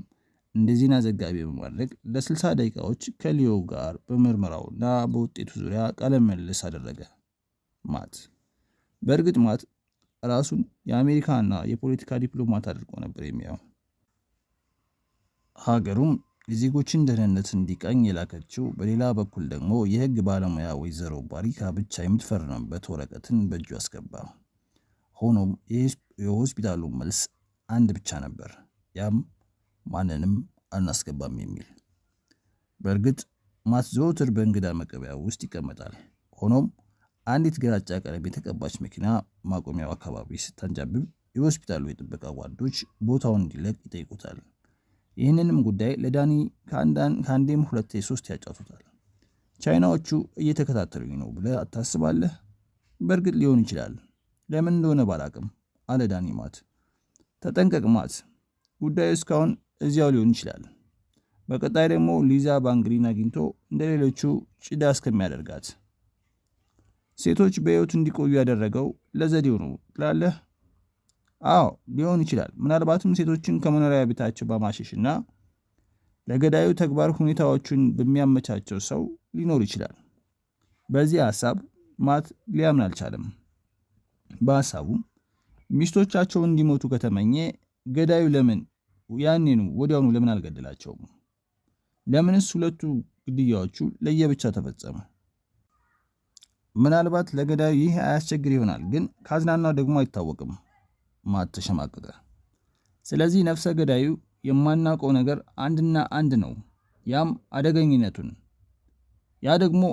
እንደ ዜና ዘጋቢ በማድረግ ለ60 ደቂቃዎች ከሊዮ ጋር በምርመራውና በውጤቱ ዙሪያ ቃለ ምልልስ አደረገ። ማት በእርግጥ ማት ራሱን የአሜሪካና የፖለቲካ ዲፕሎማት አድርጎ ነበር የሚያው። ሀገሩም የዜጎችን ደህንነት እንዲቃኝ የላከችው፣ በሌላ በኩል ደግሞ የህግ ባለሙያ ወይዘሮ ባሪካ ብቻ የምትፈርምበት ወረቀትን በእጁ አስገባ። ሆኖም የሆስፒታሉ መልስ አንድ ብቻ ነበር፣ ያም ማንንም አናስገባም የሚል። በእርግጥ ማት ዘወትር በእንግዳ መቀበያ ውስጥ ይቀመጣል። ሆኖም አንዲት ግራጫ ቀለም የተቀባች መኪና ማቆሚያው አካባቢ ስታንጃብብ የሆስፒታሉ የጥበቃ ጓዶች ቦታውን እንዲለቅ ይጠይቁታል። ይህንንም ጉዳይ ለዳኒ ከአንዴም ሁለቴ ሶስት ያጫውቱታል። ቻይናዎቹ እየተከታተሉኝ ነው ብለህ አታስባለህ? በእርግጥ ሊሆን ይችላል፣ ለምን እንደሆነ ባላቅም አለ ዳኒ ማት። ተጠንቀቅ ማት፣ ጉዳዩ እስካሁን እዚያው ሊሆን ይችላል። በቀጣይ ደግሞ ሊዛ ባንግሪን አግኝቶ እንደሌሎቹ ጭዳ እስከሚያደርጋት። ሴቶች በሕይወት እንዲቆዩ ያደረገው ለዘዴው ነው ትላለህ? አዎ ሊሆን ይችላል። ምናልባትም ሴቶችን ከመኖሪያ ቤታቸው በማሸሽና ለገዳዩ ተግባር ሁኔታዎቹን በሚያመቻቸው ሰው ሊኖር ይችላል። በዚህ ሐሳብ ማት ሊያምን አልቻለም። በሐሳቡም ሚስቶቻቸው እንዲሞቱ ከተመኘ ገዳዩ ለምን ያኔኑ ወዲያውኑ ለምን አልገደላቸውም? ለምንስ ሁለቱ ግድያዎቹ ለየብቻ ተፈጸሙ? ምናልባት ለገዳዩ ይህ አያስቸግር ይሆናል፣ ግን ካዝናናው ደግሞ አይታወቅም። ማት ተሸማቀቀ። ስለዚህ ነፍሰ ገዳዩ የማናውቀው ነገር አንድና አንድ ነው፣ ያም አደገኝነቱን። ያ ደግሞ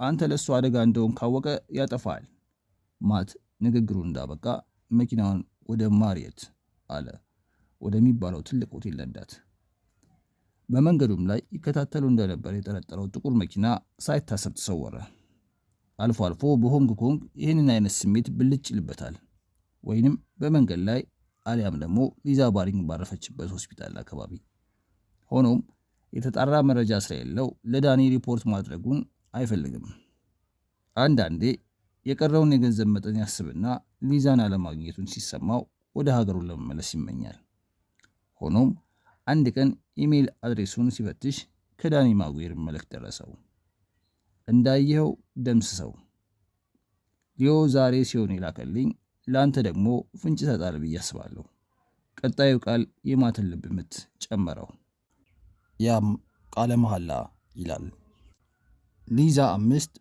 አንተ ለሱ አደጋ እንደሆን ካወቀ ያጠፋል። ማት ንግግሩ እንዳበቃ መኪናውን ወደ ማሪየት አለ ወደሚባለው ትልቅ ሆቴል ነዳት። በመንገዱም ላይ ይከታተሉ እንደነበር የጠረጠረው ጥቁር መኪና ሳይታሰብ ተሰወረ። አልፎ አልፎ በሆንግ ኮንግ ይህንን አይነት ስሜት ብልጭ ይልበታል፣ ወይንም በመንገድ ላይ አሊያም ደግሞ ሊዛ ባሪንግ ባረፈችበት ሆስፒታል አካባቢ። ሆኖም የተጣራ መረጃ ስለሌለው ለዳኒ ሪፖርት ማድረጉን አይፈልግም። አንዳንዴ የቀረውን የገንዘብ መጠን ያስብና ሊዛን አለማግኘቱን ሲሰማው ወደ ሀገሩ ለመመለስ ይመኛል። ሆኖም አንድ ቀን ኢሜይል አድሬሱን ሲፈትሽ ከዳኒ ማጉዌር መልእክት ደረሰው። እንዳየኸው ደምስሰው፣ ሊዮ ዛሬ ሲሆን የላከልኝ ለአንተ ደግሞ ፍንጭ ሰጣል ብዬ አስባለሁ። ቀጣዩ ቃል የማትን ልብ ምት ጨመረው። ያም ቃለ መሐላ ይላል። ሊዛ 5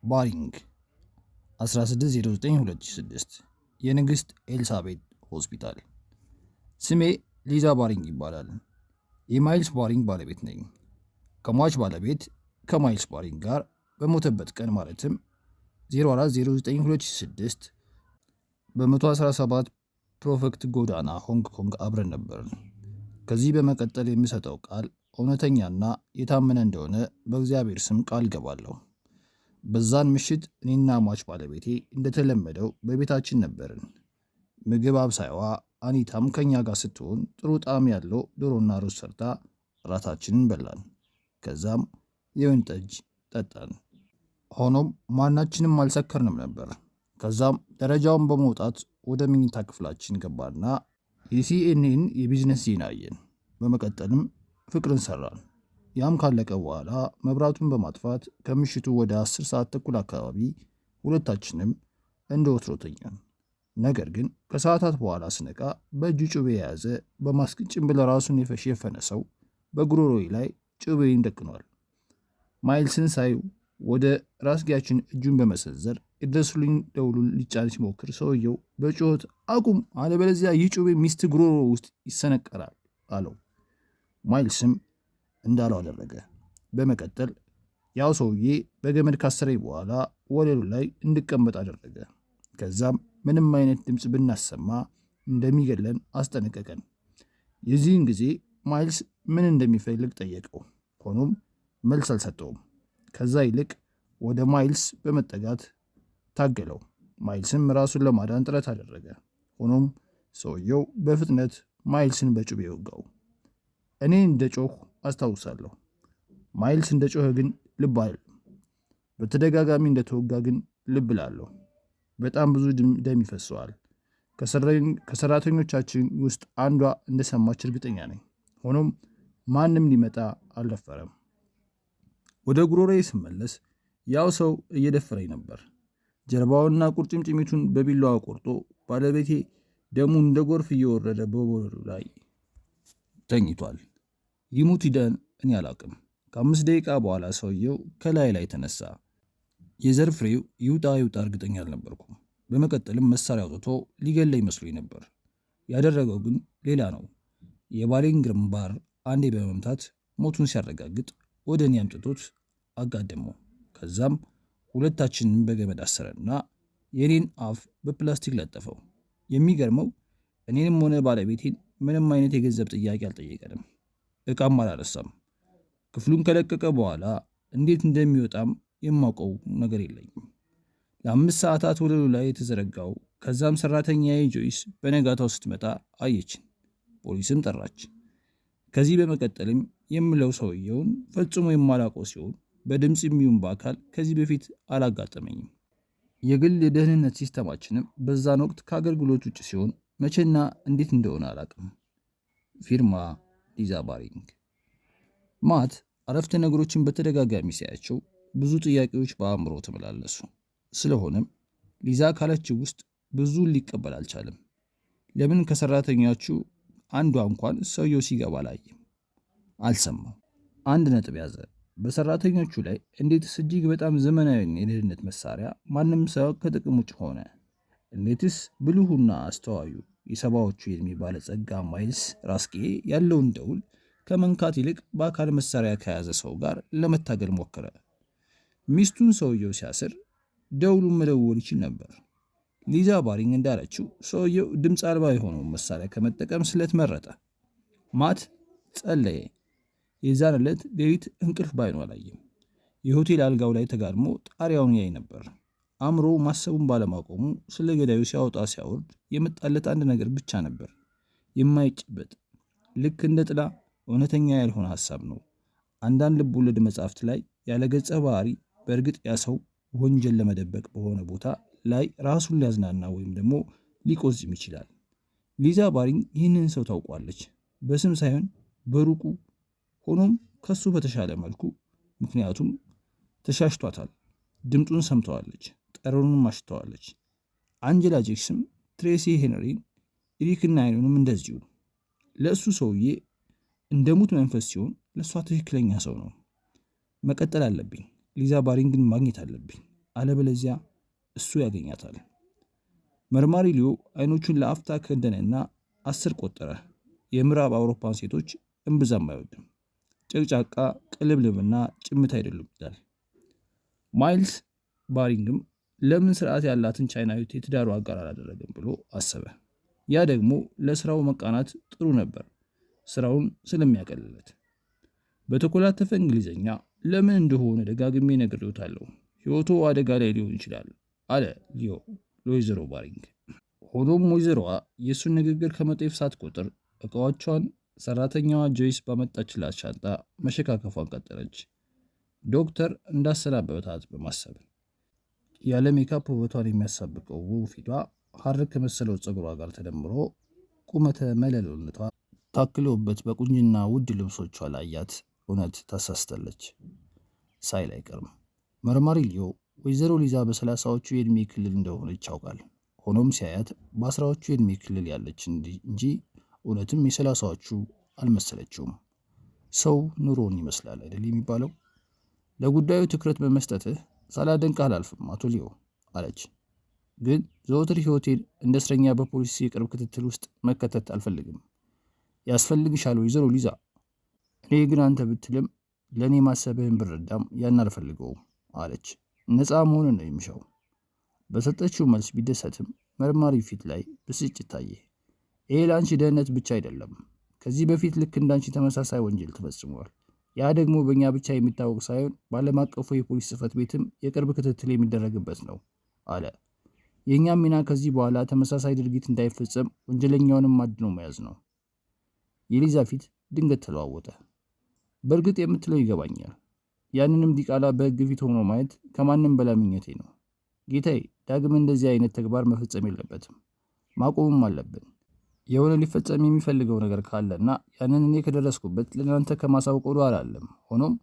ባሪንግ 1609-2006 የንግሥት ኤልሳቤጥ ሆስፒታል። ስሜ ሊዛ ባሪንግ ይባላል። የማይልስ ባሪንግ ባለቤት ነኝ። ከሟች ባለቤት ከማይልስ ባሪንግ ጋር በሞተበት ቀን ማለትም 04/09/2006 በ117 ፕሮፌክት ጎዳና ሆንግ ኮንግ አብረን ነበርን። ከዚህ በመቀጠል የሚሰጠው ቃል እውነተኛና የታመነ እንደሆነ በእግዚአብሔር ስም ቃል ገባለሁ። በዛን ምሽት እኔና ሟች ባለቤቴ እንደተለመደው በቤታችን ነበርን። ምግብ አብሳይዋ አኒታም ከኛ ጋር ስትሆን ጥሩ ጣዕም ያለው ዶሮና ሩዝ ሰርታ ራታችንን በላን። ከዛም የወይን ጠጅ ጠጣን። ሆኖም ማናችንም አልሰከርንም ነበር። ከዛም ደረጃውን በመውጣት ወደ መኝታ ክፍላችን ገባና የሲኤንኤን የቢዝነስ ዜና አየን። በመቀጠልም ፍቅርን ሰራን። ያም ካለቀ በኋላ መብራቱን በማጥፋት ከምሽቱ ወደ 10 ሰዓት ተኩል አካባቢ ሁለታችንም እንደ ወትሮ ተኛን። ነገር ግን ከሰዓታት በኋላ ስነቃ በእጁ ጩቤ የያዘ በማስክ ጭንብል ራሱን የሸፈነ ሰው በጉሮሮዬ ላይ ጩቤን ደቅኗል። ማይልስን ሳይ ወደ ራስጌያችን እጁን በመሰንዘር የድረሱልኝ ደውሉን ሊጫን ሲሞክር ሰውየው በጩኸት አቁም፣ አለበለዚያ ይህ ጩቤ ሚስት ጉሮሮ ውስጥ ይሰነቀራል አለው። ማይልስም እንዳለው አደረገ። በመቀጠል ያው ሰውዬ በገመድ ካሰረኝ በኋላ ወለሉ ላይ እንድቀመጥ አደረገ። ከዛም ምንም አይነት ድምፅ ብናሰማ እንደሚገለን አስጠነቀቀን። የዚህን ጊዜ ማይልስ ምን እንደሚፈልግ ጠየቀው። ሆኖም መልስ አልሰጠውም። ከዛ ይልቅ ወደ ማይልስ በመጠጋት ታገለው። ማይልስም ራሱን ለማዳን ጥረት አደረገ። ሆኖም ሰውየው በፍጥነት ማይልስን በጩቤ ወጋው። እኔ እንደ ጮህ አስታውሳለሁ። ማይልስ እንደ ጮኸ ግን ልብ አይልም። በተደጋጋሚ እንደተወጋ ግን ልብ ላለሁ። በጣም ብዙ ደም ይፈሰዋል። ከሰራተኞቻችን ውስጥ አንዷ እንደሰማች እርግጠኛ ነኝ። ሆኖም ማንም ሊመጣ አልደፈረም። ወደ ጉሮሮዬ ስመለስ ያው ሰው እየደፈረኝ ነበር። ጀርባውና ቁርጭምጭሚቱን በቢላዋ ቆርጦ ባለቤቴ ደሙ እንደ ጎርፍ እየወረደ በወለሉ ላይ ተኝቷል። ይሙት ይዳን እኔ አላውቅም። ከ5 ደቂቃ በኋላ ሰውየው ከላይ ላይ ተነሳ። የዘር ፍሬው ይውጣ እርግጠኛ አልነበርኩም። በመቀጠልም መሳሪያ አውጥቶ ሊገለኝ መስሎኝ ነበር። ያደረገው ግን ሌላ ነው። የባሌን ግንባር አንዴ በመምታት ሞቱን ሲያረጋግጥ ወደ እኔ አምጥቶት አጋደመው። ከዛም ሁለታችንን በገመድ አሰረና የኔን አፍ በፕላስቲክ ለጠፈው። የሚገርመው እኔንም ሆነ ባለቤቴን ምንም አይነት የገንዘብ ጥያቄ አልጠየቀንም። እቃም አላነሳም። ክፍሉን ከለቀቀ በኋላ እንዴት እንደሚወጣም የማውቀው ነገር የለኝም። ለ5 ሰዓታት ወለሉ ላይ የተዘረጋው። ከዛም ሰራተኛዬ ጆይስ በነጋታው ስትመጣ አየችን። ፖሊስም ጠራች። ከዚህ በመቀጠልም የምለው ሰውየውን ፈጽሞ የማላውቀው ሲሆን በድምፅ የሚሆን በአካል ከዚህ በፊት አላጋጠመኝም። የግል የደህንነት ሲስተማችንም በዛን ወቅት ከአገልግሎት ውጭ ሲሆን መቼና እንዴት እንደሆነ አላውቅም። ፊርማ ሊዛ ባሪንግ። ማት አረፍተ ነገሮችን በተደጋጋሚ ሲያያቸው ብዙ ጥያቄዎች በአእምሮ ተመላለሱ። ስለሆነም ሊዛ ካለችው ውስጥ ብዙ ሊቀበል አልቻለም። ለምን ከሰራተኞቹ አንዷ እንኳን ሰውየው ሲገባ አላየም፣ አልሰማም። አንድ ነጥብ ያዘ። በሰራተኞቹ ላይ እንዴትስ እጅግ በጣም ዘመናዊ የደህንነት መሳሪያ ማንም ሰው ከጥቅም ውጭ ሆነ? እንዴትስ ብልሁና አስተዋዩ የሰባዎቹ የዕድሜ ባለጸጋ ማይልስ ራስጌ ያለውን ደውል ከመንካት ይልቅ በአካል መሳሪያ ከያዘ ሰው ጋር ለመታገል ሞከረ። ሚስቱን ሰውየው ሲያስር ደውሉን መደወል ይችል ነበር። ሊዛ ባሪንግ እንዳለችው ሰውየው ድምፅ አልባ የሆነውን መሳሪያ ከመጠቀም ስለት መረጠ። ማት ጸለየ። የዛን ዕለት ሌሊት እንቅልፍ ባይኑ አላየም። የሆቴል አልጋው ላይ ተጋድሞ ጣሪያውን ያይ ነበር። አእምሮ ማሰቡን ባለማቆሙ ስለ ገዳዩ ሲያወጣ ሲያወርድ የመጣለት አንድ ነገር ብቻ ነበር፣ የማይጨበጥ ልክ እንደ ጥላ እውነተኛ ያልሆነ ሐሳብ ነው። አንዳንድ ልብ ወለድ መጻሕፍት ላይ ያለ ገጸ ባህሪ በእርግጥ ያ ሰው ወንጀል ለመደበቅ በሆነ ቦታ ላይ ራሱን ሊያዝናና ወይም ደግሞ ሊቆዝም ይችላል። ሊዛ ባሪንግ ይህንን ሰው ታውቋለች፣ በስም ሳይሆን በሩቁ ሆኖም ከሱ በተሻለ መልኩ። ምክንያቱም ተሻሽቷታል። ድምጡን ሰምተዋለች፣ ጠረኑንም አሽተዋለች። አንጀላ ጄክስም፣ ትሬሲ ሄንሪን፣ ኢሪክና አይኑንም እንደዚሁ። ለእሱ ሰውዬ እንደ ሙት መንፈስ ሲሆን ለእሷ ትክክለኛ ሰው ነው። መቀጠል አለብኝ። ሊዛ ባሪንግን ማግኘት አለብኝ፣ አለበለዚያ እሱ ያገኛታል። መርማሪ ሊዮ አይኖቹን ለአፍታ ከደነና 10 ቆጠረ። የምዕራብ አውሮፓን ሴቶች እምብዛም አይወድም። ጨቅጫቃ፣ ቅልብልብና ጭምት አይደሉም ይላል። ማይልስ ባሪንግም ለምን ስርዓት ያላትን ቻይናዊት የትዳሩ አጋር አላደረገም ብሎ አሰበ። ያ ደግሞ ለስራው መቃናት ጥሩ ነበር፣ ስራውን ስለሚያቀልለት። በተኮላተፈ እንግሊዝኛ ለምን እንደሆነ ደጋግሜ ነግሬዎታለሁ፣ ሕይወቱ አደጋ ላይ ሊሆን ይችላል አለ ሊዮ ለወይዘሮ ባሪንግ። ሆኖም ወይዘሮዋ የእሱን ንግግር ከመጤፍ ሳትቆጥር እቃዎቿን ሰራተኛዋ ጆይስ ባመጣችላት ሻንጣ መሸካከፏን ቀጠለች። ዶክተር እንዳሰናበታት በማሰብ ያለ ሜካፕ ውበቷን የሚያሳብቀው ውብ ፊቷ ሐር ከመሰለው ፀጉሯ ጋር ተደምሮ ቁመተ መለሎነቷ ታክሎበት በቁንጅና ውድ ልብሶቿ ላያት እውነት ታሳስተለች ሳይል አይቀርም። መርማሪ ሊዮ ወይዘሮ ሊዛ በ30ዎቹ የዕድሜ ክልል እንደሆነች ያውቃል። ሆኖም ሲያያት በ10ዎቹ የዕድሜ ክልል ያለች እንጂ እውነትም የ30ዎቹ አልመሰለችውም። ሰው ኑሮን ይመስላል አይደል የሚባለው። ለጉዳዩ ትኩረት በመስጠትህ ሳላደንቅ አላልፍም አቶ ሊዮ አለች። ግን ዘወትር ሕይወቴን እንደ እስረኛ በፖሊስ የቅርብ ክትትል ውስጥ መከተት አልፈልግም። ያስፈልግሻል ወይዘሮ ሊዛ። እኔ ግን አንተ ብትልም ለእኔ ማሰብህን ብረዳም ያን አልፈልገውም አለች። ነፃ መሆንን ነው የሚሻው። በሰጠችው መልስ ቢደሰትም መርማሪ ፊት ላይ ብስጭት ታየ። ይሄ ለአንቺ ደህንነት ብቻ አይደለም። ከዚህ በፊት ልክ እንዳንቺ ተመሳሳይ ወንጀል ተፈጽሟል። ያ ደግሞ በእኛ ብቻ የሚታወቅ ሳይሆን በዓለም አቀፉ የፖሊስ ጽሕፈት ቤትም የቅርብ ክትትል የሚደረግበት ነው አለ። የእኛም ሚና ከዚህ በኋላ ተመሳሳይ ድርጊት እንዳይፈጸም ወንጀለኛውንም አድኖ መያዝ ነው። የሊዛ ፊት ድንገት ተለዋወጠ። በእርግጥ የምትለው ይገባኛል። ያንንም ዲቃላ በሕግ ፊት ሆኖ ማየት ከማንም በላይ ምኞቴ ነው። ጌታዬ፣ ዳግም እንደዚህ አይነት ተግባር መፈጸም የለበትም፣ ማቆምም አለብን። የሆነ ሊፈጸም የሚፈልገው ነገር ካለና ያንን እኔ ከደረስኩበት ለእናንተ ከማሳወቅ ወደ ኋላ አለም። ሆኖም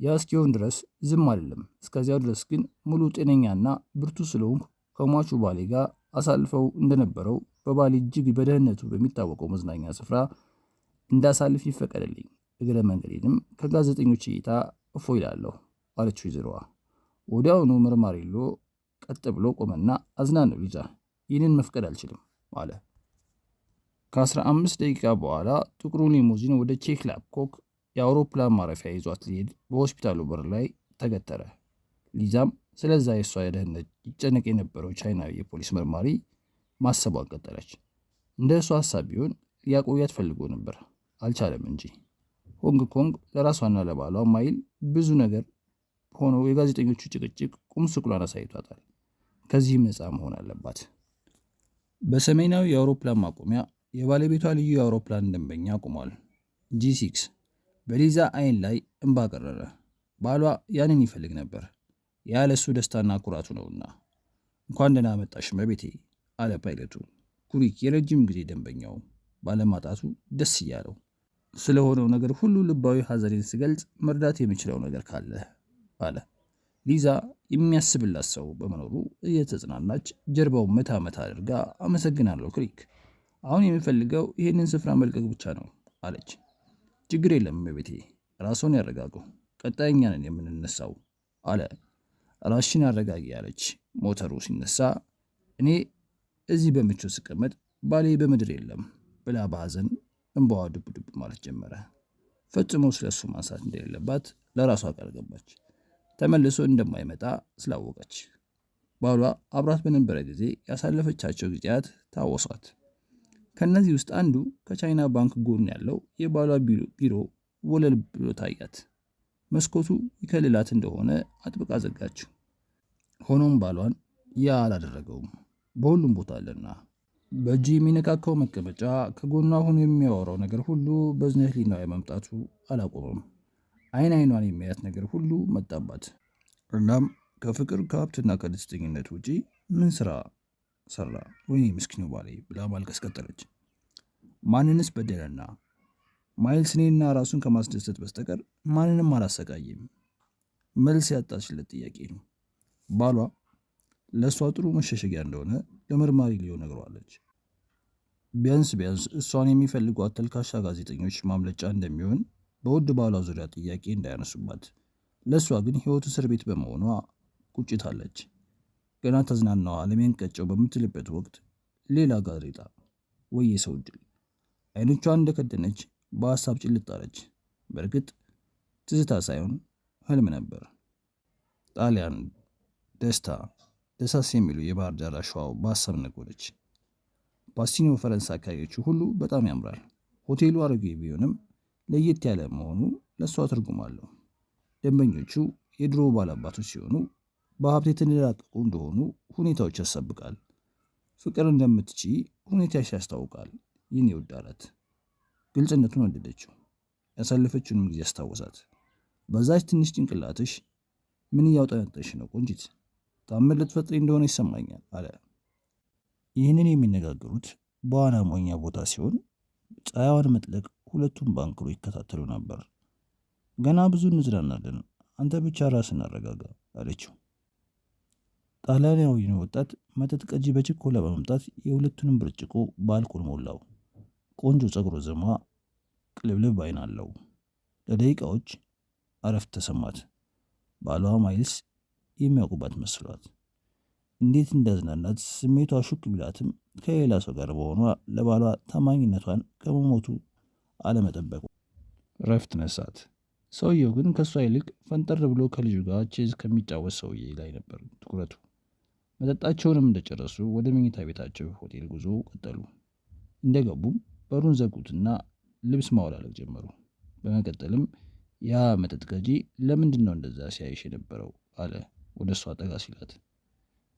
ያ እስኪሆን ድረስ ዝም አይደለም። እስከዚያው ድረስ ግን ሙሉ ጤነኛና ብርቱ ስለሆንኩ ከሟቹ ባሌ ጋር አሳልፈው እንደነበረው በባሌ እጅግ በደህንነቱ በሚታወቀው መዝናኛ ስፍራ እንዳሳልፍ ይፈቀደልኝ። እግረ መንገዴንም ከጋዜጠኞች እይታ እፎ ይላለሁ አለች ወይዘሮዋ። ወዲያውኑ መርማሪ ሊዮ ቀጥ ብሎ ቆመና አዝናነው ሊዛ፣ ይህንን መፍቀድ አልችልም አለ። ከ15 ደቂቃ በኋላ ጥቁሩ ሊሙዚን ወደ ቼክላፕኮክ የአውሮፕላን ማረፊያ ይዟት ሊሄድ በሆስፒታሉ በር ላይ ተገተረ። ሊዛም ስለዛ የእሷ የደህንነት ይጨነቅ የነበረው ቻይናዊ የፖሊስ መርማሪ ማሰቧን ቀጠለች። እንደ እሷ ሀሳብ ቢሆን ሊያቆያት ፈልጎ ነበር፣ አልቻለም እንጂ። ሆንግ ኮንግ ለራሷና ለባሏ ማይል ብዙ ነገር ሆኖ የጋዜጠኞቹ ጭቅጭቅ ቁም ስቅሏን አሳይቷታል። ከዚህም ነፃ መሆን አለባት። በሰሜናዊ የአውሮፕላን ማቆሚያ የባለቤቷ ልዩ የአውሮፕላን ደንበኛ ቆሟል። G6 በሊዛ አይን ላይ እንባ ቀረረ። ባሏ ያንን ይፈልግ ነበር። ያለሱ ደስታና ኩራቱ ነውና። እንኳን ደህና መጣሽ መቤቴ አለ ፓይለቱ። ኩሪክ የረጅም ጊዜ ደንበኛው ባለማጣቱ ደስ እያለው ስለሆነው ነገር ሁሉ ልባዊ ሐዘኔን ስገልጽ መርዳት የሚችለው ነገር ካለ አለ። ሊዛ የሚያስብላት ሰው በመኖሩ እየተጽናናች ጀርባው መታ መታ አድርጋ አመሰግናለሁ ክሪክ፣ አሁን የሚፈልገው ይህንን ስፍራ መልቀቅ ብቻ ነው አለች። ችግር የለም መቤቴ፣ ራስዎን ያረጋጉ፣ ቀጣይ እኛ ነን የምንነሳው አለ። ራስሽን አረጋጊ አለች። ሞተሩ ሲነሳ እኔ እዚህ በምቾት ስቀመጥ ባሌ በምድር የለም ብላ በሐዘን እንባዋ ዱብ ዱብ ማለት ጀመረ። ፈጽሞ ስለሱ ማንሳት እንደሌለባት ለራሷ ቃል ገባች። ተመልሶ እንደማይመጣ ስላወቀች ባሏ አብራት በነበረ ጊዜ ያሳለፈቻቸው ጊዜያት ታወሷት። ከነዚህ ውስጥ አንዱ ከቻይና ባንክ ጎን ያለው የባሏ ቢሮ ወለል ብሎ ታያት። መስኮቱ ይከልላት እንደሆነ አጥብቃ ዘጋችው። ሆኖም ባሏን ያ አላደረገውም። በሁሉም ቦታ አለና በእጅ የሚነካካው መቀመጫ፣ ከጎኗ ሆኖ የሚያወራው ነገር ሁሉ በዝነት ሊናው መምጣቱ አላቆመም። አይኗን የሚያያት ነገር ሁሉ መጣባት። እናም ከፍቅር ከሀብትና ከደስተኝነት ውጪ ምን ስራ ሰራ? ወይኔ ምስኪኑ ባሌ ብላ ማልቀስ ቀጠለች። ማንንስ በደለና? ማይልስ እኔና ራሱን ከማስደሰት በስተቀር ማንንም አላሰቃይም። መልስ ያጣችለት ጥያቄ ነው። ባሏ ለእሷ ጥሩ መሸሸጊያ እንደሆነ ለመርማሪ ሊሆን ነግረዋለች። ቢያንስ እሷን የሚፈልጓት ተልካሻ ጋዜጠኞች ማምለጫ እንደሚሆን በውድ ባሏ ዙሪያ ጥያቄ እንዳያነሱባት። ለእሷ ግን ህይወት እስር ቤት በመሆኗ ቁጭት አለች። ገና ተዝናናዋ አለሜን ቀጨው በምትልበት ወቅት ሌላ ጋዜጣ ወይ የሰው ድል። አይኖቿን እንደከደነች በሀሳብ ጭልጥ አለች። በእርግጥ ትዝታ ሳይሆን ህልም ነበር። ጣሊያን፣ ደስታ፣ ደሳስ የሚሉ የባህር ዳር አሸዋው በሀሳብ ነጎደች። ፓሲኒዮ ፈረንሳይ አካባቢዎቹ ሁሉ በጣም ያምራል። ሆቴሉ አሮጌ ቢሆንም ለየት ያለ መሆኑ ለእሷ ትርጉም አለው። ደንበኞቹ የድሮ ባላባቶች ሲሆኑ በሀብት የተንደላቀቁ እንደሆኑ ሁኔታዎች ያሳብቃል። ፍቅር እንደምትች ሁኔታሽ ያስታውቃል። ይህን ይወዳላት። ግልጽነቱን ወደደችው። ያሳለፈችውንም ጊዜ ያስታወሳት። በዛች ትንሽ ጭንቅላትሽ ምን እያውጠነጠሽ ነው ቆንጂት? ታምር ልትፈጥሪ እንደሆነ ይሰማኛል አለ። ይህንን የሚነጋገሩት በዋና መዋኛ ቦታ ሲሆን ፀሐይዋን መጥለቅ ሁለቱም ባንክሮ ይከታተሉ ነበር። ገና ብዙ እንዝናናለን፣ አንተ ብቻ ራስን አረጋጋ አለችው። ጣሊያናዊው ወጣት መጠጥ ቀጂ በችኮላ በመምጣት የሁለቱንም ብርጭቆ በአልኮል ሞላው። ቆንጆ ጸጉረ ዘማ ቅልብልብ አይን አለው። ለደቂቃዎች አረፍት ተሰማት። ባሏ ማይልስ የሚያውቁባት መስሏት እንዴት እንዳዝናናት ስሜቷ ሹክ ቢላትም ከሌላ ሰው ጋር በሆኗ ለባሏ ታማኝነቷን ከመሞቱ አለመጠበቁ ረፍት ነሳት። ሰውየው ግን ከእሷ ይልቅ ፈንጠር ብሎ ከልጁ ጋር ቼዝ ከሚጫወት ሰውዬ ላይ ነበር ትኩረቱ። መጠጣቸውንም እንደጨረሱ ወደ መኝታ ቤታቸው ሆቴል ጉዞ ቀጠሉ። እንደገቡም በሩን ዘጉትና ልብስ ማውላለቅ ጀመሩ። በመቀጠልም ያ መጠጥ ገጂ ለምንድን ነው እንደዛ ሲያይሽ የነበረው አለ ወደ እሷ ጠጋ ሲላት።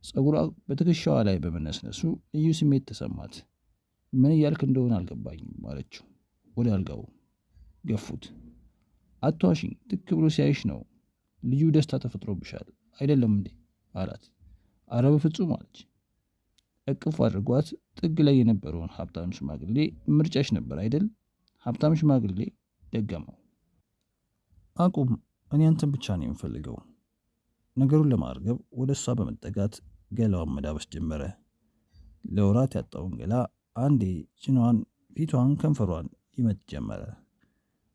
ጸጉሯ በትከሻዋ ላይ በመነስነሱ ልዩ ስሜት ተሰማት። ምን እያልክ እንደሆነ አልገባኝም አለችው። ወደ አልጋው ገፉት። አትዋሽኝ፣ ትክ ብሎ ሲያይሽ ነው ልዩ ደስታ ተፈጥሮብሻል አይደለም እንዴ አላት። አረ በፍጹም አለች። እቅፍ አድርጓት ጥግ ላይ የነበረውን ሀብታም ሽማግሌ ምርጫሽ ነበር አይደል? ሀብታም ሽማግሌ ደገመው። አቁም፣ እኔ አንተን ብቻ ነው የምፈልገው። ነገሩን ለማርገብ ወደ እሷ በመጠጋት ገላዋን መዳበስ ጀመረ። ለወራት ያጣውን ገላ አንዴ ጭኗን፣ ፊቷን፣ ከንፈሯን ይመት ጀመረ።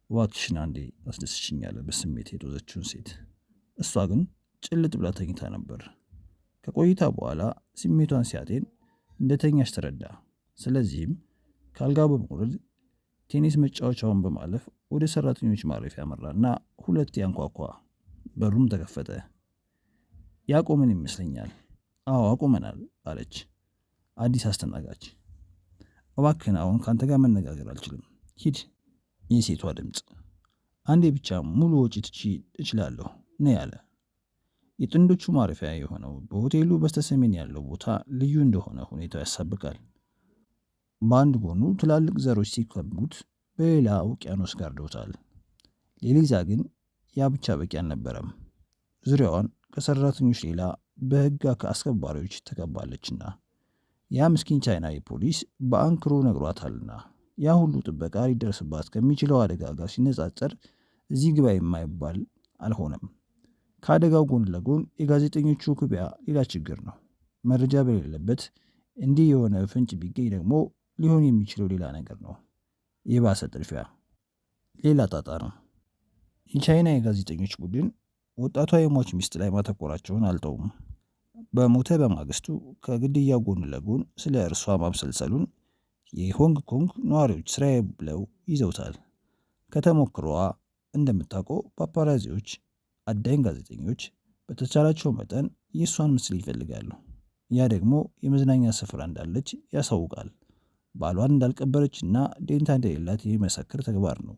እባክሽን አንዴ አስደስችኛለ በስሜት የጦዘችውን ሴት። እሷ ግን ጭልጥ ብላ ተኝታ ነበር። ከቆይታ በኋላ ስሜቷን ሲያጤን እንደተኛች ተረዳ። ስለዚህም ካልጋ በመውረድ ቴኒስ መጫወቻውን በማለፍ ወደ ሰራተኞች ማረፊያ መራና ሁለት ያንኳኳ። በሩም ተከፈተ። ያቆምን ይመስለኛል። አዎ አቁመናል አለች አዲስ አስተናጋጅ። እባክህን አሁን ከአንተ ጋር መነጋገር አልችልም፣ ሂድ። የሴቷ ድምፅ። አንዴ ብቻ ሙሉ ወጪ እችላለሁ ነው ያለ። የጥንዶቹ ማረፊያ የሆነው በሆቴሉ በስተሰሜን ያለው ቦታ ልዩ እንደሆነ ሁኔታው ያሳብቃል። በአንድ ጎኑ ትላልቅ ዘሮች ሲከቡት፣ በሌላ ውቅያኖስ ጋርዶታል። ሌሊዛ ግን ያ ብቻ በቂ አልነበረም። ዙሪያዋን ከሰራተኞች ሌላ በህግ አስከባሪዎች ተከባለችና ያ ምስኪን ቻይናዊ ፖሊስ በአንክሮ ነግሯታልና ያ ሁሉ ጥበቃ ሊደርስባት ከሚችለው አደጋ ጋር ሲነጻጸር እዚህ ግባ የማይባል አልሆነም። ከአደጋው ጎን ለጎን የጋዜጠኞቹ ኩቢያ ሌላ ችግር ነው። መረጃ በሌለበት እንዲህ የሆነ ፍንጭ ቢገኝ ደግሞ ሊሆን የሚችለው ሌላ ነገር ነው። የባሰ ጥድፊያ፣ ሌላ ጣጣ ነው። የቻይና የጋዜጠኞች ቡድን ወጣቷ የሟች ሚስት ላይ ማተኮራቸውን አልተውም። በሞተ በማግስቱ ከግድያ ጎን ለጎን ስለ እርሷ ማብሰልሰሉን የሆንግ ኮንግ ነዋሪዎች ስራዬ ብለው ይዘውታል። ከተሞክሮዋ እንደምታውቀው ፓፓራዚዎች፣ አዳኝ ጋዜጠኞች በተቻላቸው መጠን የእሷን ምስል ይፈልጋሉ። ያ ደግሞ የመዝናኛ ስፍራ እንዳለች ያሳውቃል። ባሏን እንዳልቀበረችና ደንታ እንደሌላት የሚመሰክር ተግባር ነው።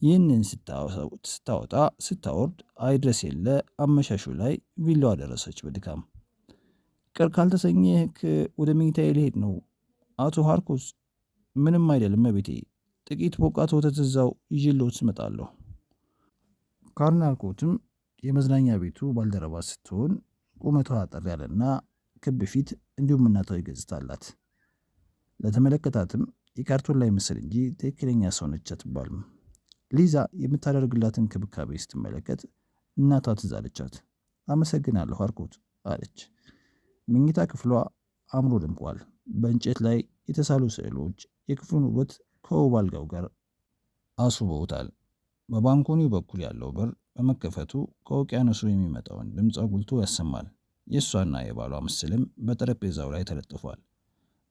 ይህንን ስታወጣ ስታወርድ አይድረስ የለ አመሻሹ ላይ ቪላዋ ደረሰች በድካም። ቅር ካልተሰኘህ ወደ መኝታዬ ልሄድ ነው አቶ ሃርኮስ። ምንም አይደለም እቤቴ፣ ጥቂት ቦቃት ወተት እዛው ይዤልዎት እመጣለሁ። ካርናልኮትም የመዝናኛ ቤቱ ባልደረባ ስትሆን ቁመቷ አጠር ያለና ክብ ፊት እንዲሁም እናታዊ ገጽታ አላት። ለተመለከታትም የካርቶን ላይ ምስል እንጂ ትክክለኛ ሰው ነች አትባልም። ሊዛ የምታደርግላትን ክብካቤ ስትመለከት እናቷ ትዝ አለቻት። አመሰግናለሁ ሃርኮት አለች። መኝታ ክፍሏ አምሮ ደምቋል። በእንጨት ላይ የተሳሉ ስዕሎች የክፍሉን ውበት ከውብ አልጋው ጋር አስውበውታል። በባንኮኒው በኩል ያለው በር በመከፈቱ ከውቅያኖሱ የሚመጣውን ድምፅ አጉልቶ ያሰማል። የእሷና የባሏ ምስልም በጠረጴዛው ላይ ተለጥፏል።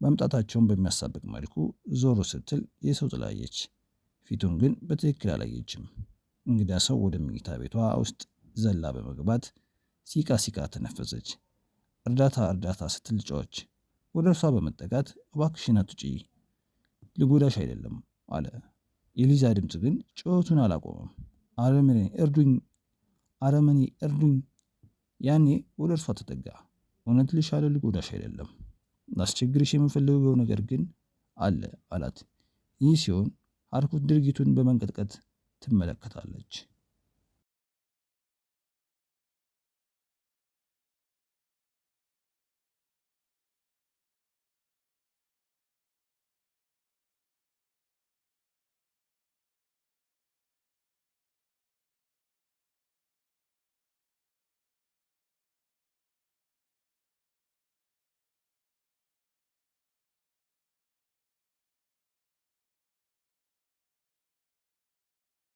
መምጣታቸውን በሚያሳብቅ መልኩ ዞሮ ስትል የሰው ጥላየች። ፊቱን ግን በትክክል አላየችም። እንግዳ ሰው ወደ መኝታ ቤቷ ውስጥ ዘላ በመግባት ሲቃ ተነፈሰች። እርዳታ ስትል ጮኸች። ወደ እርሷ በመጠጋት እባክሽን አትውጪ፣ ልጎዳሽ አይደለም አለ። የሊዛ ድምፅ ግን ጩኸቱን አላቆመም። አረመኔ እርዱኝ። ያኔ ወደ እርሷ ተጠጋ። እውነት ልሻለሁ፣ ልጎዳሽ አይደለም፣ ላስቸግርሽ የምፈልገው ነገር ግን አለ አላት። ይህ ሲሆን ሃርኮት ድርጊቱን በመንቀጥቀጥ ትመለከታለች።